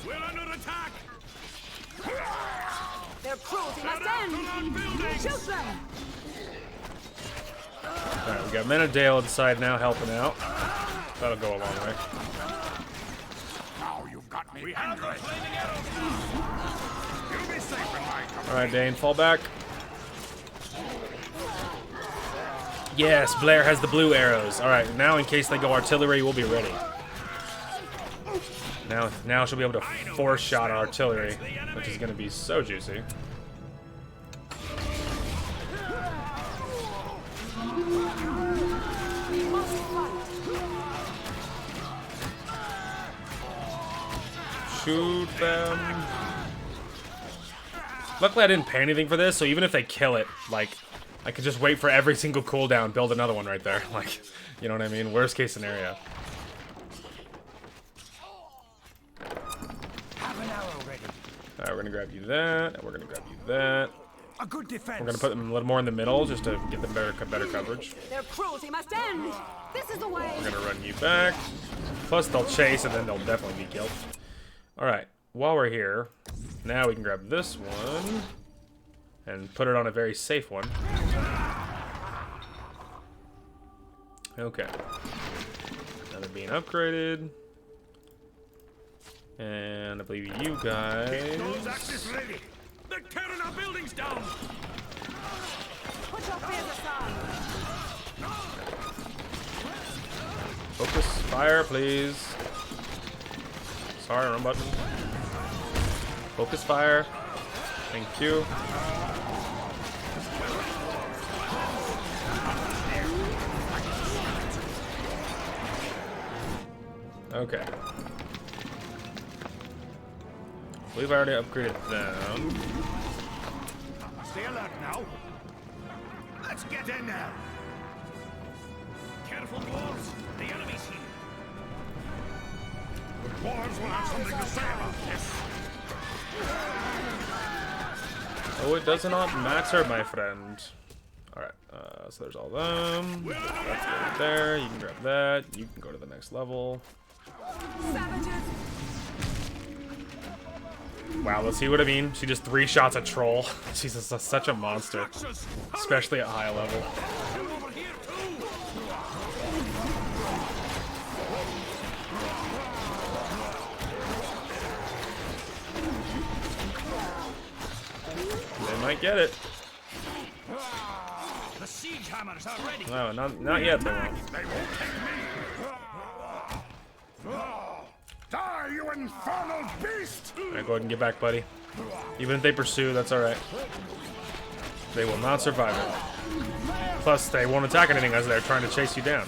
We're under attack. Their cruelty must After our end. buildings. Shoot them. All right, we got Menadale inside now helping out. That'll go a long way. Now you've got me angry. Flaming arrows now. You'll be safe in my company. All right, Dane, fall back. Yes, Blair has the blue arrows. All right, now in case they go artillery, we'll be ready. Now she'll be able to force shot our artillery, which is going to be so juicy. We must fight. Shoot them. Luckily, I didn't pay anything for this, so even if they kill it, like, I could just wait for every single cooldown, build another one right there. Like, you know what I mean? Worst case scenario. Have an arrow ready. All right, we're gonna grab you that, and we're gonna grab you that. A good defense. We're gonna put them a little more in the middle just to get them better coverage. Their cruelty must end. This is the way. We're gonna run you back. Plus, they'll chase, and then they'll definitely be killed. All right, while we're here, now we can grab this one and put it on a very safe one. Okay. Now they're being upgraded. And I believe you guys... Those axes ready. They're tearing our buildings down. Put your fears aside. Focus. fire, please. Sorry, wrong button. Focus fire. Thank you. Okay. I believe I already upgraded them. Stay alert now. Let's get in now. Careful, dwarves. The enemy's here. The dwarves will have something to say about this. Oh, it does not matter, my friend. Alright, so there's all them. That's right there. You can grab that. You can go to the next level. Savages! Wow, let's see what I mean. She just 3 shots a troll. She's such a monster. Especially at high level. Over here too. They might get it. The siege hammers are ready. No, not yet, they won't. They won't take me. Die, you infernal beast! Alright, go ahead and get back, buddy. Even if they pursue, that's alright. They will not survive it. Plus, they won't attack anything as they're trying to chase you down.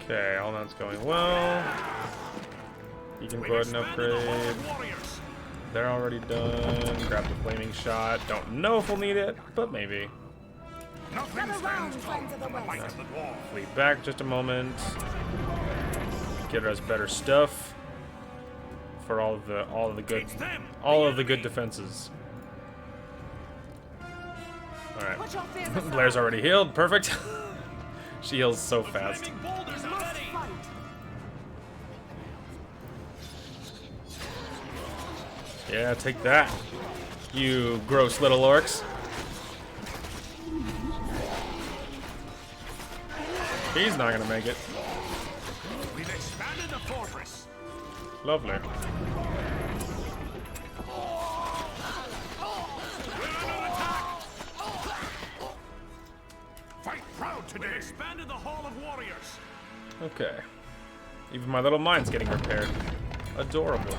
Okay, all that's going well. You can go ahead and upgrade. They're already done. Grab the flaming shot. Don't know if we'll need it, but maybe. Nothing stands tall from the might of the dwarf. Fleet back just a moment. Get us better stuff for all of the good defenses. All right, Put your fears aside. Blair's already healed. Perfect. She heals so fast. Flaming boulders are ready. Fight. Yeah, take that, you gross little orcs. He's not gonna make it. We've expanded the fortress. Lovely. We're under attack. Fight proud today. We've expanded the Hall of Warriors. Okay. Even my little mine's getting repaired. Adorable.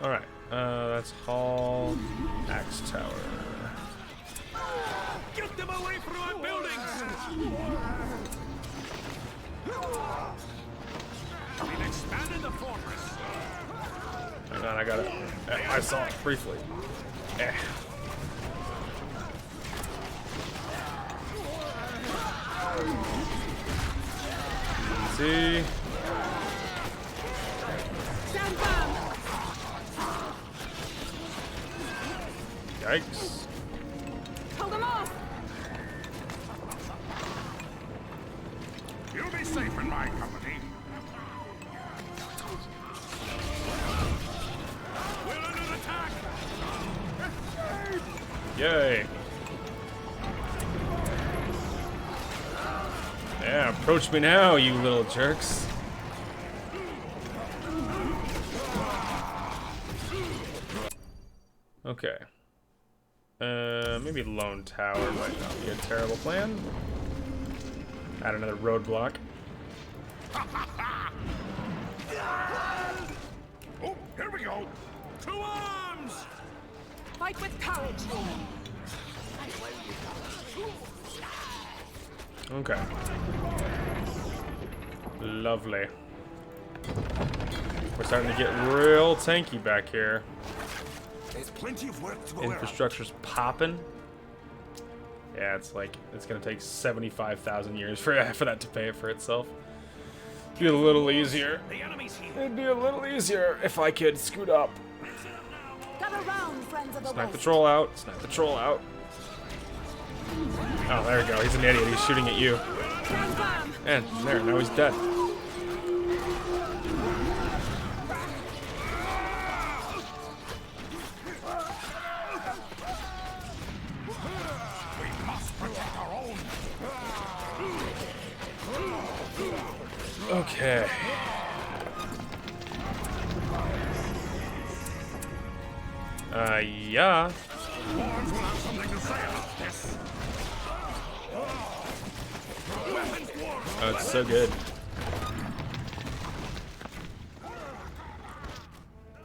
Alright, that's Hall, Axe Tower. Get them away from our buildings. We've expanded the fortress. Hang on, I got it. I saw it briefly. Eh. See? Stand firm! Yikes. Hold them off! You'll be safe in my company. We're under attack. Yay. Yeah, approach me now, you little jerks. Okay. Maybe Lone Tower might not be a terrible plan. Add another roadblock. Oh, here we go. To arms! Fight with courage! Okay. Lovely. We're starting to get real tanky back here. There's plenty of work to go around. Infrastructure's popping. Yeah, it's like it's gonna take 75,000 years for that to pay for itself. Be a little easier. The enemy's here. It'd be a little easier if I could scoot up. Gather round, friends of the Snipe the West. troll out. Snipe the troll out. Oh, there we go. He's an idiot. He's shooting at you. Stand firm! And there, now he's dead. We must protect our own. Okay. Yeah. Dwarves will have something to say about this. Weapons, dwarves. Oh, it's so good.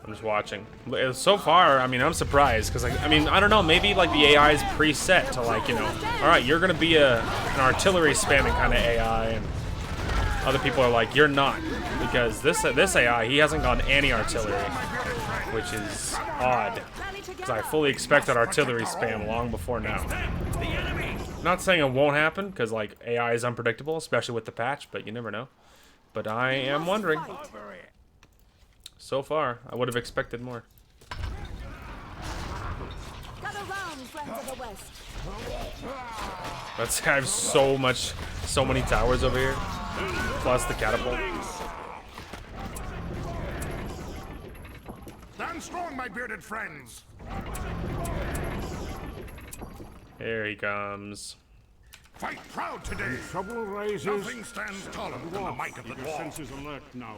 I'm just watching. So far, I mean, I'm surprised because, like, I mean, I don't know. Maybe like the AI is preset to, like, you know, all right, you're gonna be an artillery spamming kind of AI, and other people are like, you're not, because this AI, he hasn't gone any artillery, which is odd. Because I fully expected artillery spam long before now. Not saying it won't happen, because like AI is unpredictable, especially with the patch, but you never know. But I am wondering. So far, I would have expected more. Gather round, friends of the West. I have so many towers over here, plus the catapult. Stand strong, my bearded friends. Here he comes. Fight proud today. Trouble rises. Nothing stands taller than the might of the Your dwarf. senses alert now.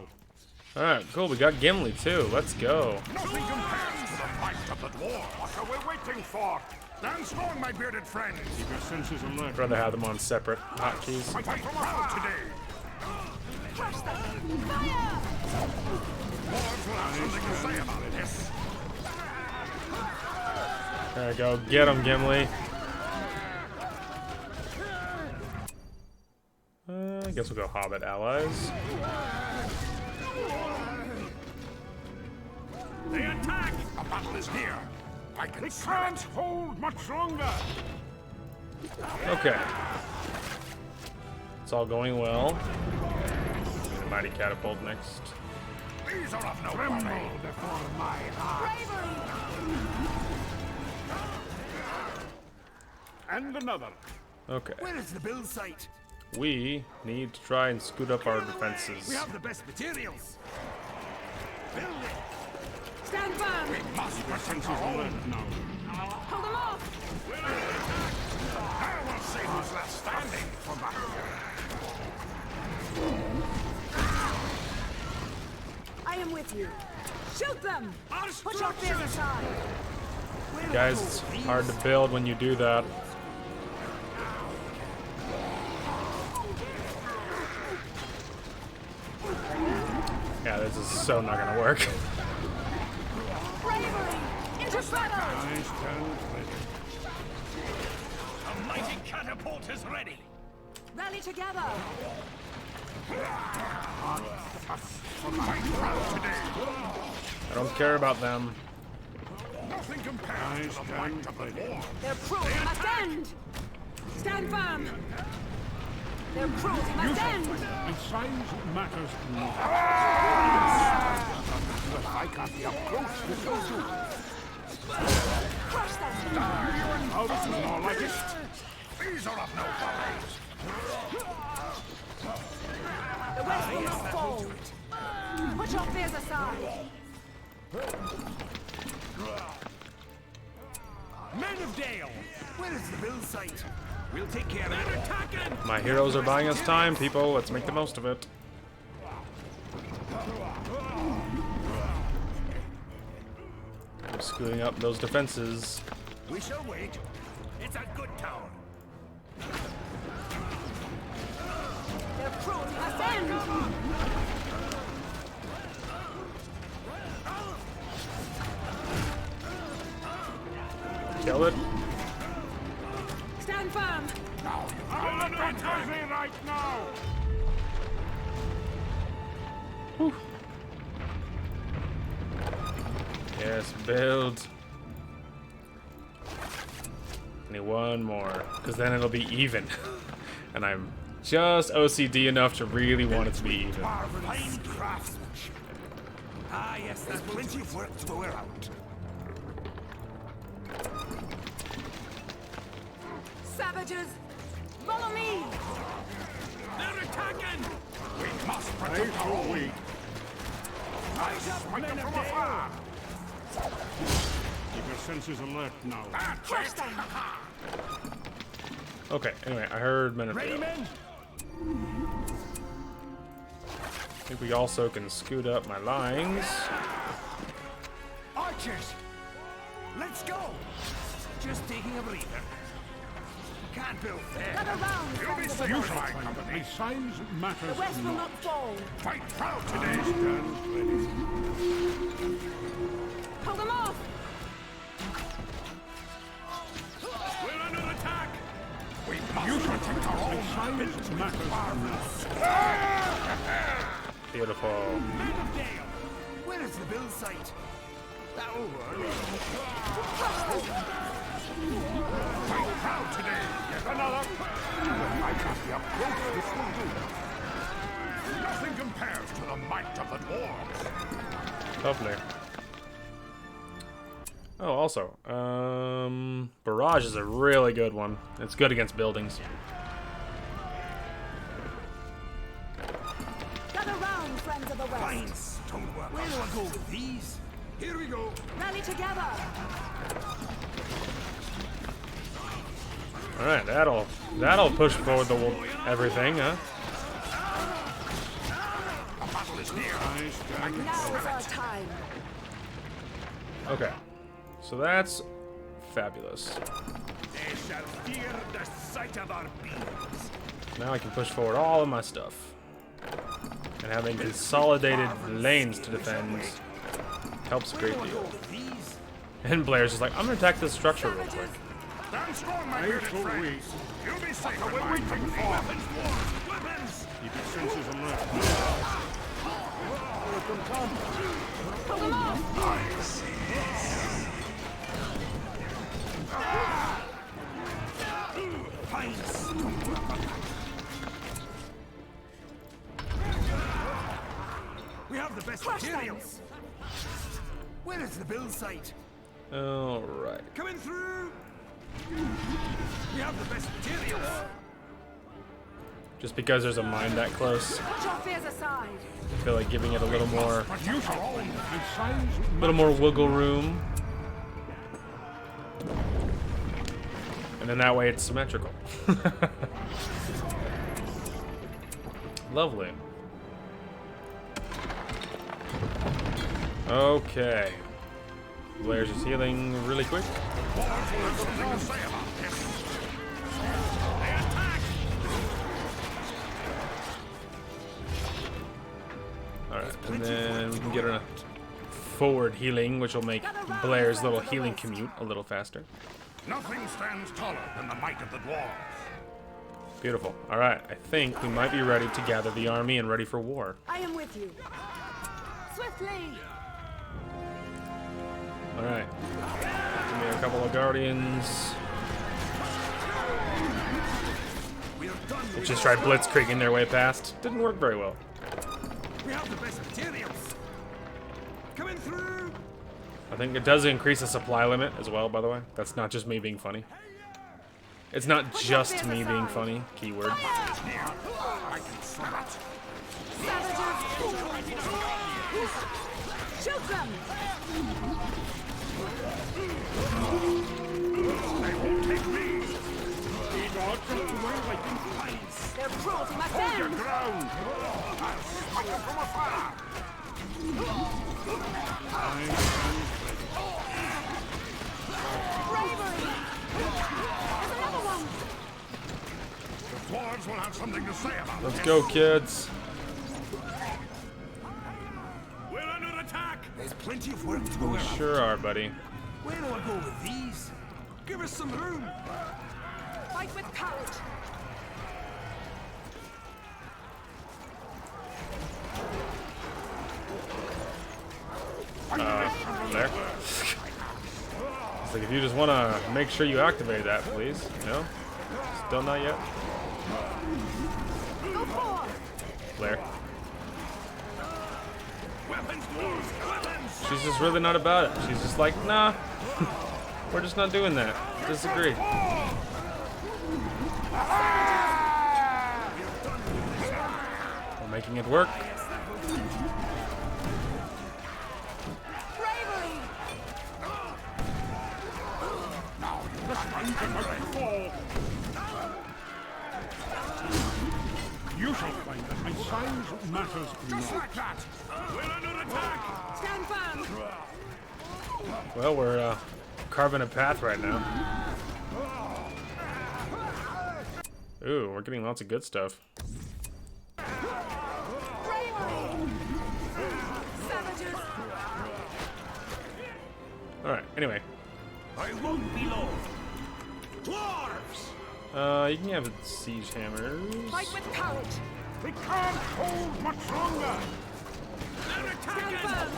Alright, cool. We got Gimli too. Let's go. Nothing compares to the might of the dwarf. What are we waiting for? Stand strong, my bearded friends. Keep your senses alert. I'd rather have them on separate hotkeys. Fight proud today. Crush them! Fire! Dwarves will have something to say about this. There we go. Get him, Gimli. I guess we'll go Hobbit allies. They attack! A battle is near. I can Can't hold much longer. Okay. It's all going well. The mighty catapult next. These are of no Tremble worry. before my heart. And another. Okay. Where is the build site? We need to try and scoot up our We defenses. have the best materials. Build it. Stand firm! We must protect Senses our own. alert now. Hold them off! I will see who's left standing for battle. I am with you. Shoot them! Put your fears aside. Guys, it's hard to build when you do that. Yeah, this is so not gonna work. Bravery! Into battle! I stand ready. A mighty catapult is ready. Rally together! Fight proud today. I don't care about them. Nothing compares to the might of the dwarf. Their cruelty must end! Stand firm! Their cruelty must end! And size matters not. I can't be up close with those two. Crush them! Now this is more like it. These are of no worries. The West will not fall! Put your fears aside! Men of Dale, where is the build site? We'll take care of it. Attacking! My heroes are buying us time, people. Let's make the most of it. I'm screwing up those defenses. We shall wait. It's a good tower. Their cruelty must end! Kill it. Stand firm! I'll advertise me right now. Yes, build. I need one more, because then it'll be even. And I'm just OCD enough to really want it to be even. Fine craftsmanship. Ah, yes, there's plenty of work to go around. Savages! Follow me! They're attacking! We must I protect our shall own. wait. I smite them from afar. Keep your senses alert now. Crush them! Okay, anyway, I heard men of Ready, Dale. men? I think we also can scoot up my lines. Archers! Let's go! Just taking a breather. Can't build there. Gather round, You'll be friends of the safe, You West. shall find that my size The matters West will not. not fall. Fight proud today. Stands ready. Pull them off! We're under attack. We must You shall protect find our that own. my size matters not. Beautiful. Dale. Where is the build site? That'll work. Fight proud today. Yet another. I can't be up close. This will do. Nothing compares to the might of the dwarves. Lovely. Oh, also, barrage is a really good one. It's good against buildings. Gather round, friends of the West. Fine stonework. Where do I go with these? Here we go. Rally together. All right, that'll push forward everything, huh? A battle is near. Now is our time. Okay, so that's fabulous. They shall fear the sight of our beams. Now I can push forward all of my stuff. And having consolidated lanes to defend helps a great Where do I go deal. with these? And Blair's just like, I'm gonna attack this structure real quick. Stand strong, my I bearded shall friend. wait. You'll be safe when we come for weapons, dwarves. Weapons! Keep your senses alert. Pull them off! Fine stonework. We have the best Crush them! materials. Where is the build site? All right. Coming through! We have the best materials. Just because there's a mine that close, Put your fears aside. I feel like giving it a little more, You shall own. My size more wiggle room. And then that way it's symmetrical. Lovely. Okay. Blair's just healing really quick. Dwarves will have something to say about this. They attack! Alright, and then we can get her forward healing, which will make Blair's little healing commute a little faster. Nothing stands taller than the might of the dwarves. Beautiful. Alright, I think we might be ready to gather the army and ready for war. I am with you. Swiftly! Alright. Give me a couple of guardians. We are done. They just tried blitzkrieging their way past. Didn't work very well. We have the best materials. Coming through. I think it does increase the supply limit as well, by the way. That's not just me being funny. It's not just me being funny. Keyword. Near. I can smell it. Savages! Shoot them! They won't take me. Their cruelty must Your end! ground. I'll smite them from afar. Bravery! There's another one! The dwarves will have something to say about Let's this. go, kids. We're under attack. There's plenty of work to go around. Sure are, buddy. Where do I go with these? Give us some room. Fight with courage! There. It's like, if you just want to make sure you activate that, please. No? Still not yet? Go forth! Blair. Weapons, dwarves, weapons. She's just really not about it. She's just like, nah. We're just not doing that. Disagree. We're making it work. Bravery! You shall find that my size matters Just not. like that. We're under attack. Stand firm! Well, we're carving a path right now. Ooh, we're getting lots of good stuff. Alright, anyway. I won't be long. Dwarves! You can have siege hammers. Fight with courage. They can't hold much longer. They're Stand attacking! firm.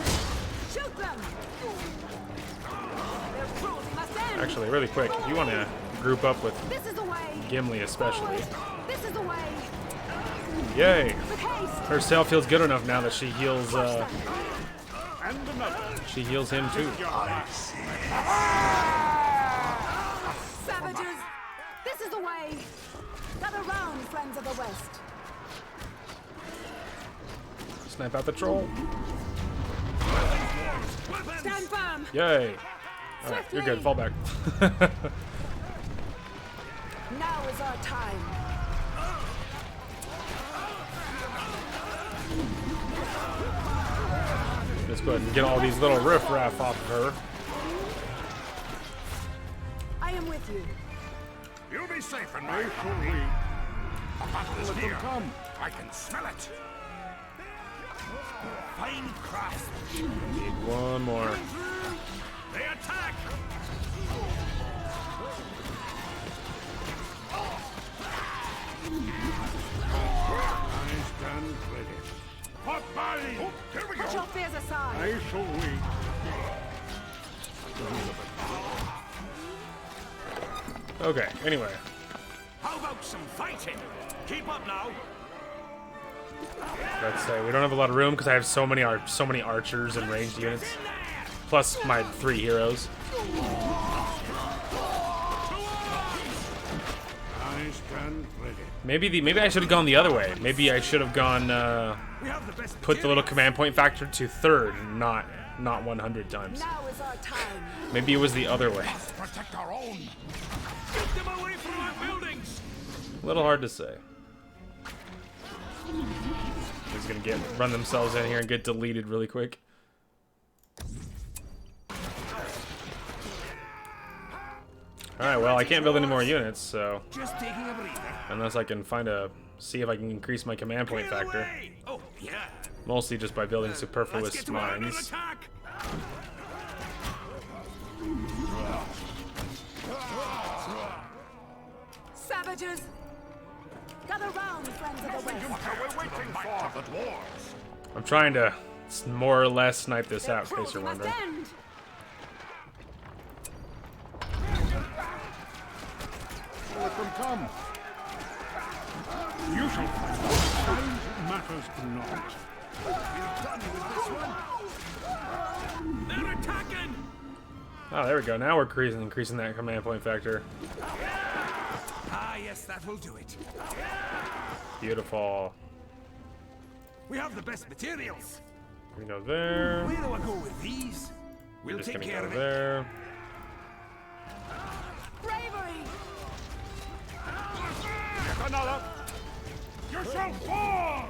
Shoot them. Their cruelty must end. Actually, really quick, if you want to group up with This is the way. Gimli especially. Forward. This is the way. Yay! With haste. Her sail feels good enough now that she heals, And another. she heals him too. Savages. This is the way. Gather round, friends of the West. Snipe out the troll. Stand firm. Yay! Alright, you're good, fall back. Now is our time. Let's go ahead and get all these little riffraff off of her. I am with you. You'll be safe in I my shall army. lead. A battle is Let them near. come. I can smell it. Fine craft. Need one more. They attack! I stand ready. Hot body! Oh, here we Put go. your fears aside. I shall lead. Okay, anyway. How about some fighting? Keep up now. Let's say we don't have a lot of room because I have so many archers and ranged units. Plus my 3 heroes. I stand ready. Maybe I should have gone the other way. Maybe I should have gone We have the best put the little materials. command point factor to 3rd, not 100 times. Now is our time. Maybe it was the other way. Protect our own. Get them away from our buildings. A little hard to say. He's gonna run themselves in here and get deleted really quick. Alright, well I can't build any more units, so Just taking a breather. unless I can see if I can increase my command point Clear the factor. way. Oh, yeah. Mostly just by building Let's get superfluous to our middle mines. attack. Savages. Gather round, friends of the West. What are we waiting for? The dwarves. I'm trying to more or less snipe this Their out, in case cruelty you're must wondering. end. Let them come. You shall fight. Size matters not. We're done with this one. They're attacking. Oh, there we go. Now we're increasing that command point factor. Ah, yes, that will do it. Beautiful. We have the best materials. We go there. Where do I go with these? We'll Just take gonna care go of it. there. Bravery. Get another. You shall fall.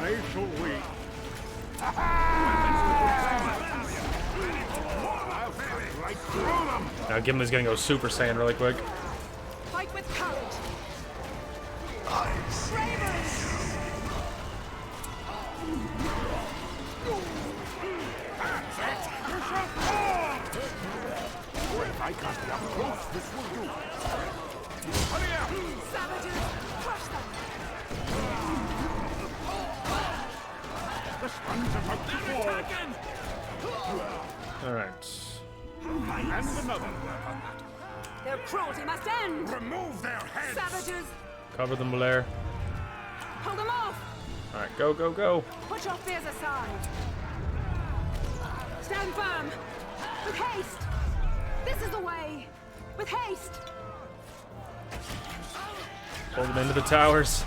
I shall wait. Right through them. Now Gimli's gonna go Super Saiyan really quick. Fight with courage. I see Bravery. If I can't be up close, this will do. Hurry up. Savages. Crush them. The sun's about to fall. Alright. And another. Their cruelty must end. Remove their heads. Savages. Cover them, Blair. Hold them off. Alright, go, go, go. Put your fears aside. Stand firm. With haste. This is the way. With haste. Pull them into the towers.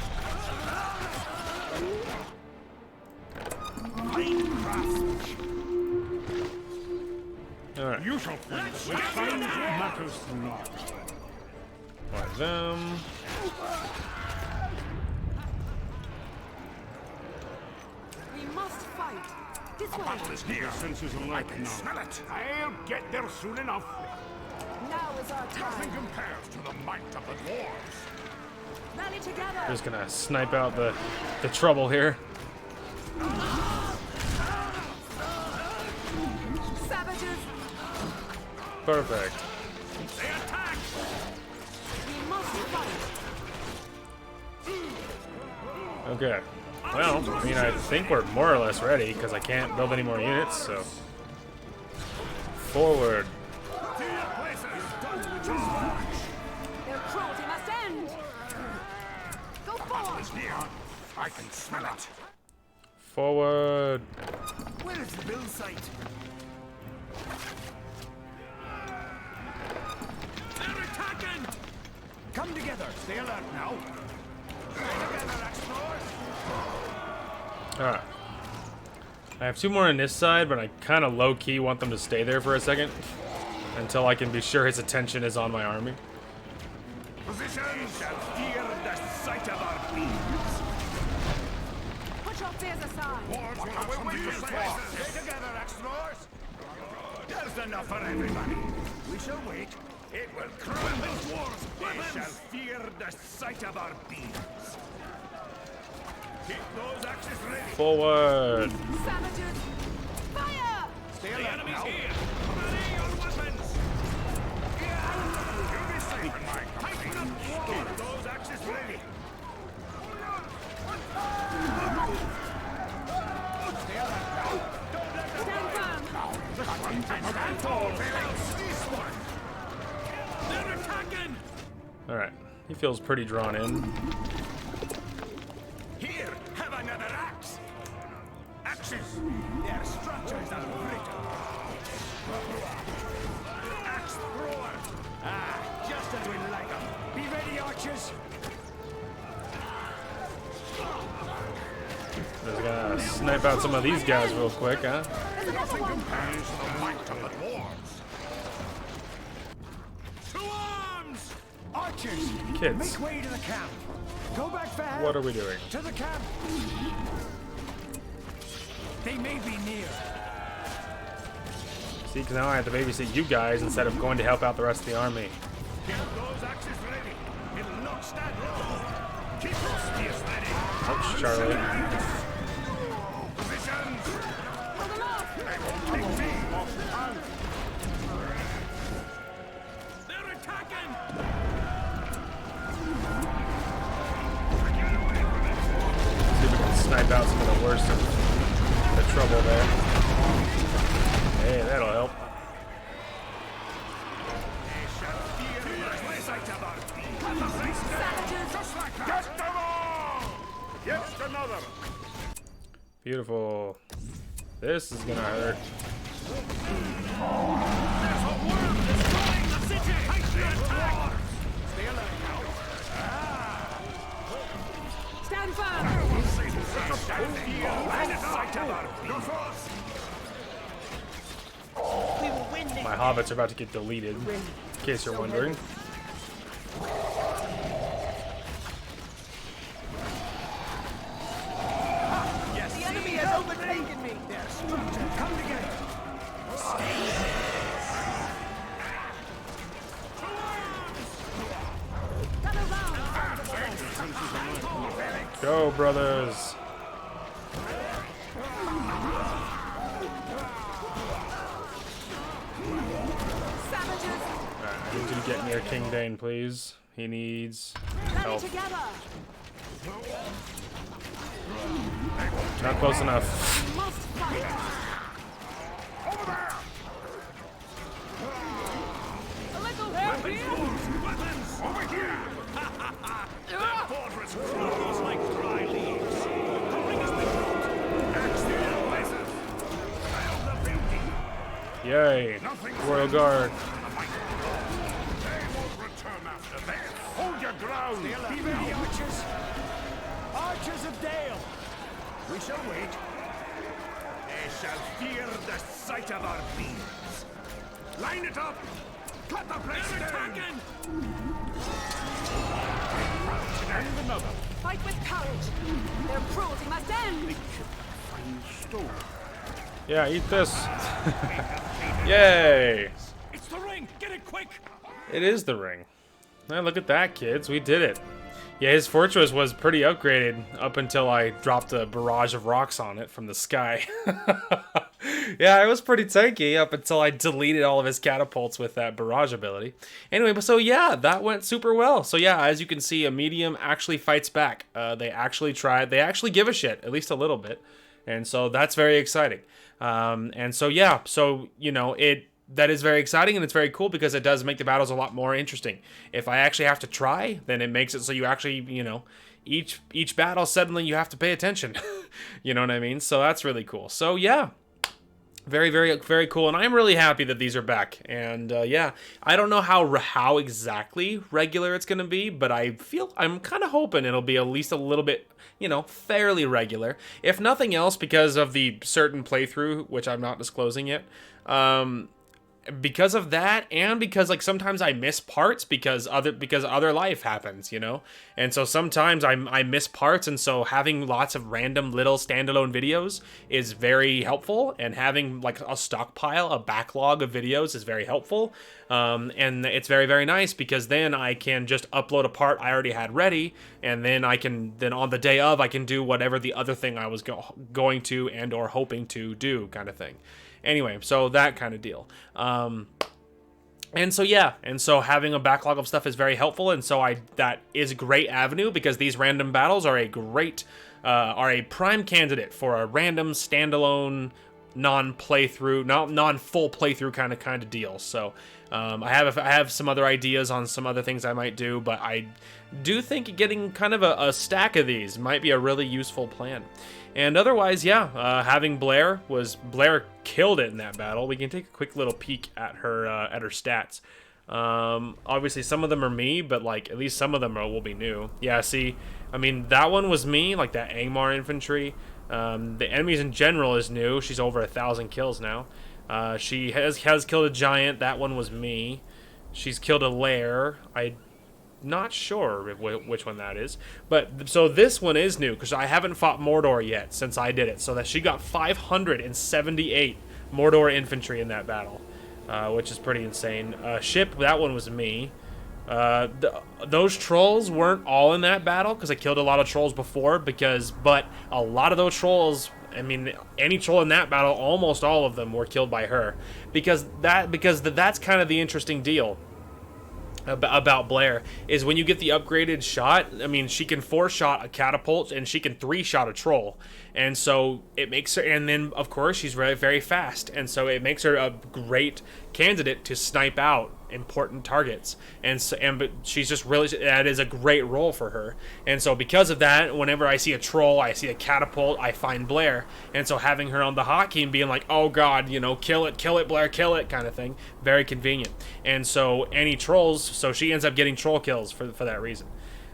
Alright. You shall fight. The size matters not. Like them. We must fight. This way. Battle is here. Senses I alike can now. smell it. I'll get there soon enough. Now is our Nothing time. compares to the might of the dwarves. Rally together. Just gonna snipe out the trouble here. Savages. Perfect. They attack! We must fight. Okay. Well, I mean, I think we're more or less ready because I can't build any more units, so. Forward. To your places! Their cruelty must end. Go forward. Is here. I can smell it. Forward. Where is the build site? They're attacking! Come together. Stay alert now. Stay together, explorers. Alright. I have 2 more on this side, but I kind of low-key want them to stay there for a second. Until I can be sure his attention is on my army. Position shall fear the sight of our beams. Put your fears aside. Dwarves will have something to say. Stay together, explorers. There's enough for everybody. We shall wait. It will cruel the dwarves. They shall fear the sight of our beams. Keep those axes ready. Forward. Savages. Fire. Stay alert now. Here. Ready your weapons. You'll be safe in my company. Keep those axes ready. Stay alert now. Stand firm. Stand tall, Phoenix. This one. They're attacking. Alright. He feels pretty drawn in. Here, have another axe. Axes. Their structures are brittle. Axe thrower. Ah, just as we like them. Be ready, archers. Just gonna snipe out some of these guys real quick, huh? There's another one. Compares to the might of the dwarves. To arms! Archers, Kids. make way to the camp. Go back for help. What are we doing? To the camp. They may be near. See, because now I have to babysit you guys instead of going to help out the rest of the army. Keep those axes ready. It'll not stand long. Keep those spears ready. Ouch, Charlie. Positions. Hold them off. They won't take me. They're attacking. See if we can snipe out some of the worst of the trouble there. Hey, that'll help. They shall fear the sight of our beams. Savages. Just like that. Get them all. Yet another. Beautiful. This is gonna hurt. There's a worm destroying the city. Fight the attack. Stay alert now. Stand firm. My hobbits are about to get deleted, in case you're wondering. The enemy has overtaken me. Their structure. Come together. Gather round. Go, brothers. Savages. Alright, I need you to get near King Dane, please. He needs Rally help. together. Not close enough. We must fight. Over there! A little help here. Weapons! Over here! That fortress crawls like dry leaves. Covering us with axe to your places. Smell the beauty. Yay. Royal Guard. They won't return after this. Hold your ground. Be ready, archers. Archers of Dale. We shall wait. They shall fear the sight of our beams. Line it up. Cut the place down. And another. Fight with courage. Their cruelty must end. Yeah, eat this. Yay! It's the ring! Get it quick! It is the ring. Now look at that, kids. We did it. Yeah, his fortress was pretty upgraded up until I dropped a barrage of rocks on it from the sky. Yeah, it was pretty tanky up until I deleted all of his catapults with that barrage ability. Anyway, but so yeah, that went super well. So yeah, as you can see, a medium actually fights back. They actually tried. They actually give a shit, at least a little bit. And so that's very exciting. And so yeah, so you know, that is very exciting, and it's very cool because it does make the battles a lot more interesting. If I actually have to try, then it makes it so you actually, you know, each battle suddenly you have to pay attention. You know what I mean? So that's really cool. So yeah, very, very, very cool, and I'm really happy that these are back. And yeah, I don't know how exactly regular it's gonna be, but I'm kind of hoping it'll be at least a little bit, you know, fairly regular. If nothing else, because of the certain playthrough, which I'm not disclosing yet. Because of that, and because like sometimes I miss parts because other life happens, you know, and so sometimes I miss parts, and so having lots of random little standalone videos is very helpful, and having like a stockpile, a backlog of videos is very helpful, and it's very, very nice because then I can just upload a part I already had ready, and then then on the day of I can do whatever the other thing I was going to and or hoping to do, kind of thing. Anyway, so that kind of deal. And so yeah, and so having a backlog of stuff is very helpful, and so that is a great avenue because these random battles are a prime candidate for a random standalone non-full playthrough kind of deal. So I have some other ideas on some other things I might do, but I do think getting kind of a stack of these might be a really useful plan. And otherwise, yeah, having Blair killed it in that battle. We can take a quick little peek at her stats. Obviously, some of them are me, but like at least some of them will be new. Yeah, see, I mean that one was me, like that Angmar infantry. The enemies in general is new. She's over 1,000 kills now. She has killed a giant. That one was me. She's killed a lair. Not sure which one that is, but so this one is new because I haven't fought Mordor yet since I did it. So that she got 578 Mordor infantry in that battle, which is pretty insane. Ship, that one was me. Those trolls weren't all in that battle because I killed a lot of trolls before. But a lot of those trolls, I mean, any troll in that battle, almost all of them were killed by her because that's kind of the interesting deal about Blair is when you get the upgraded shot. I mean, she can 4-shot a catapult and she can 3-shot a troll, and so it makes her. And then of course she's very, very fast, and so it makes her a great candidate to snipe out important targets. But she's just really, that is a great role for her. And so because of that, whenever I see a troll, I see a catapult, I find Blair. And so having her on the hotkey and being like, oh god, you know, kill it Blair, kill it, kind of thing, very convenient. And so any trolls, so she ends up getting troll kills for that reason.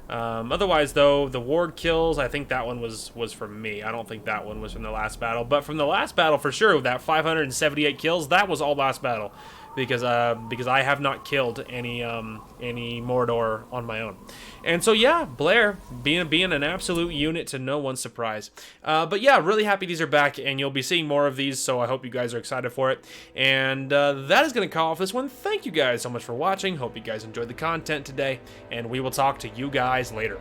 Otherwise, though, the ward kills, I think that one was from me. I don't think that one was from the last battle, but from the last battle for sure, that 578 kills, that was all last battle, because I have not killed any Mordor on my own. And so yeah, Blair being an absolute unit to no one's surprise. But yeah, really happy these are back, and you'll be seeing more of these, so I hope you guys are excited for it. And that is going to call off this one. Thank you guys so much for watching. Hope you guys enjoyed the content today, and we will talk to you guys later.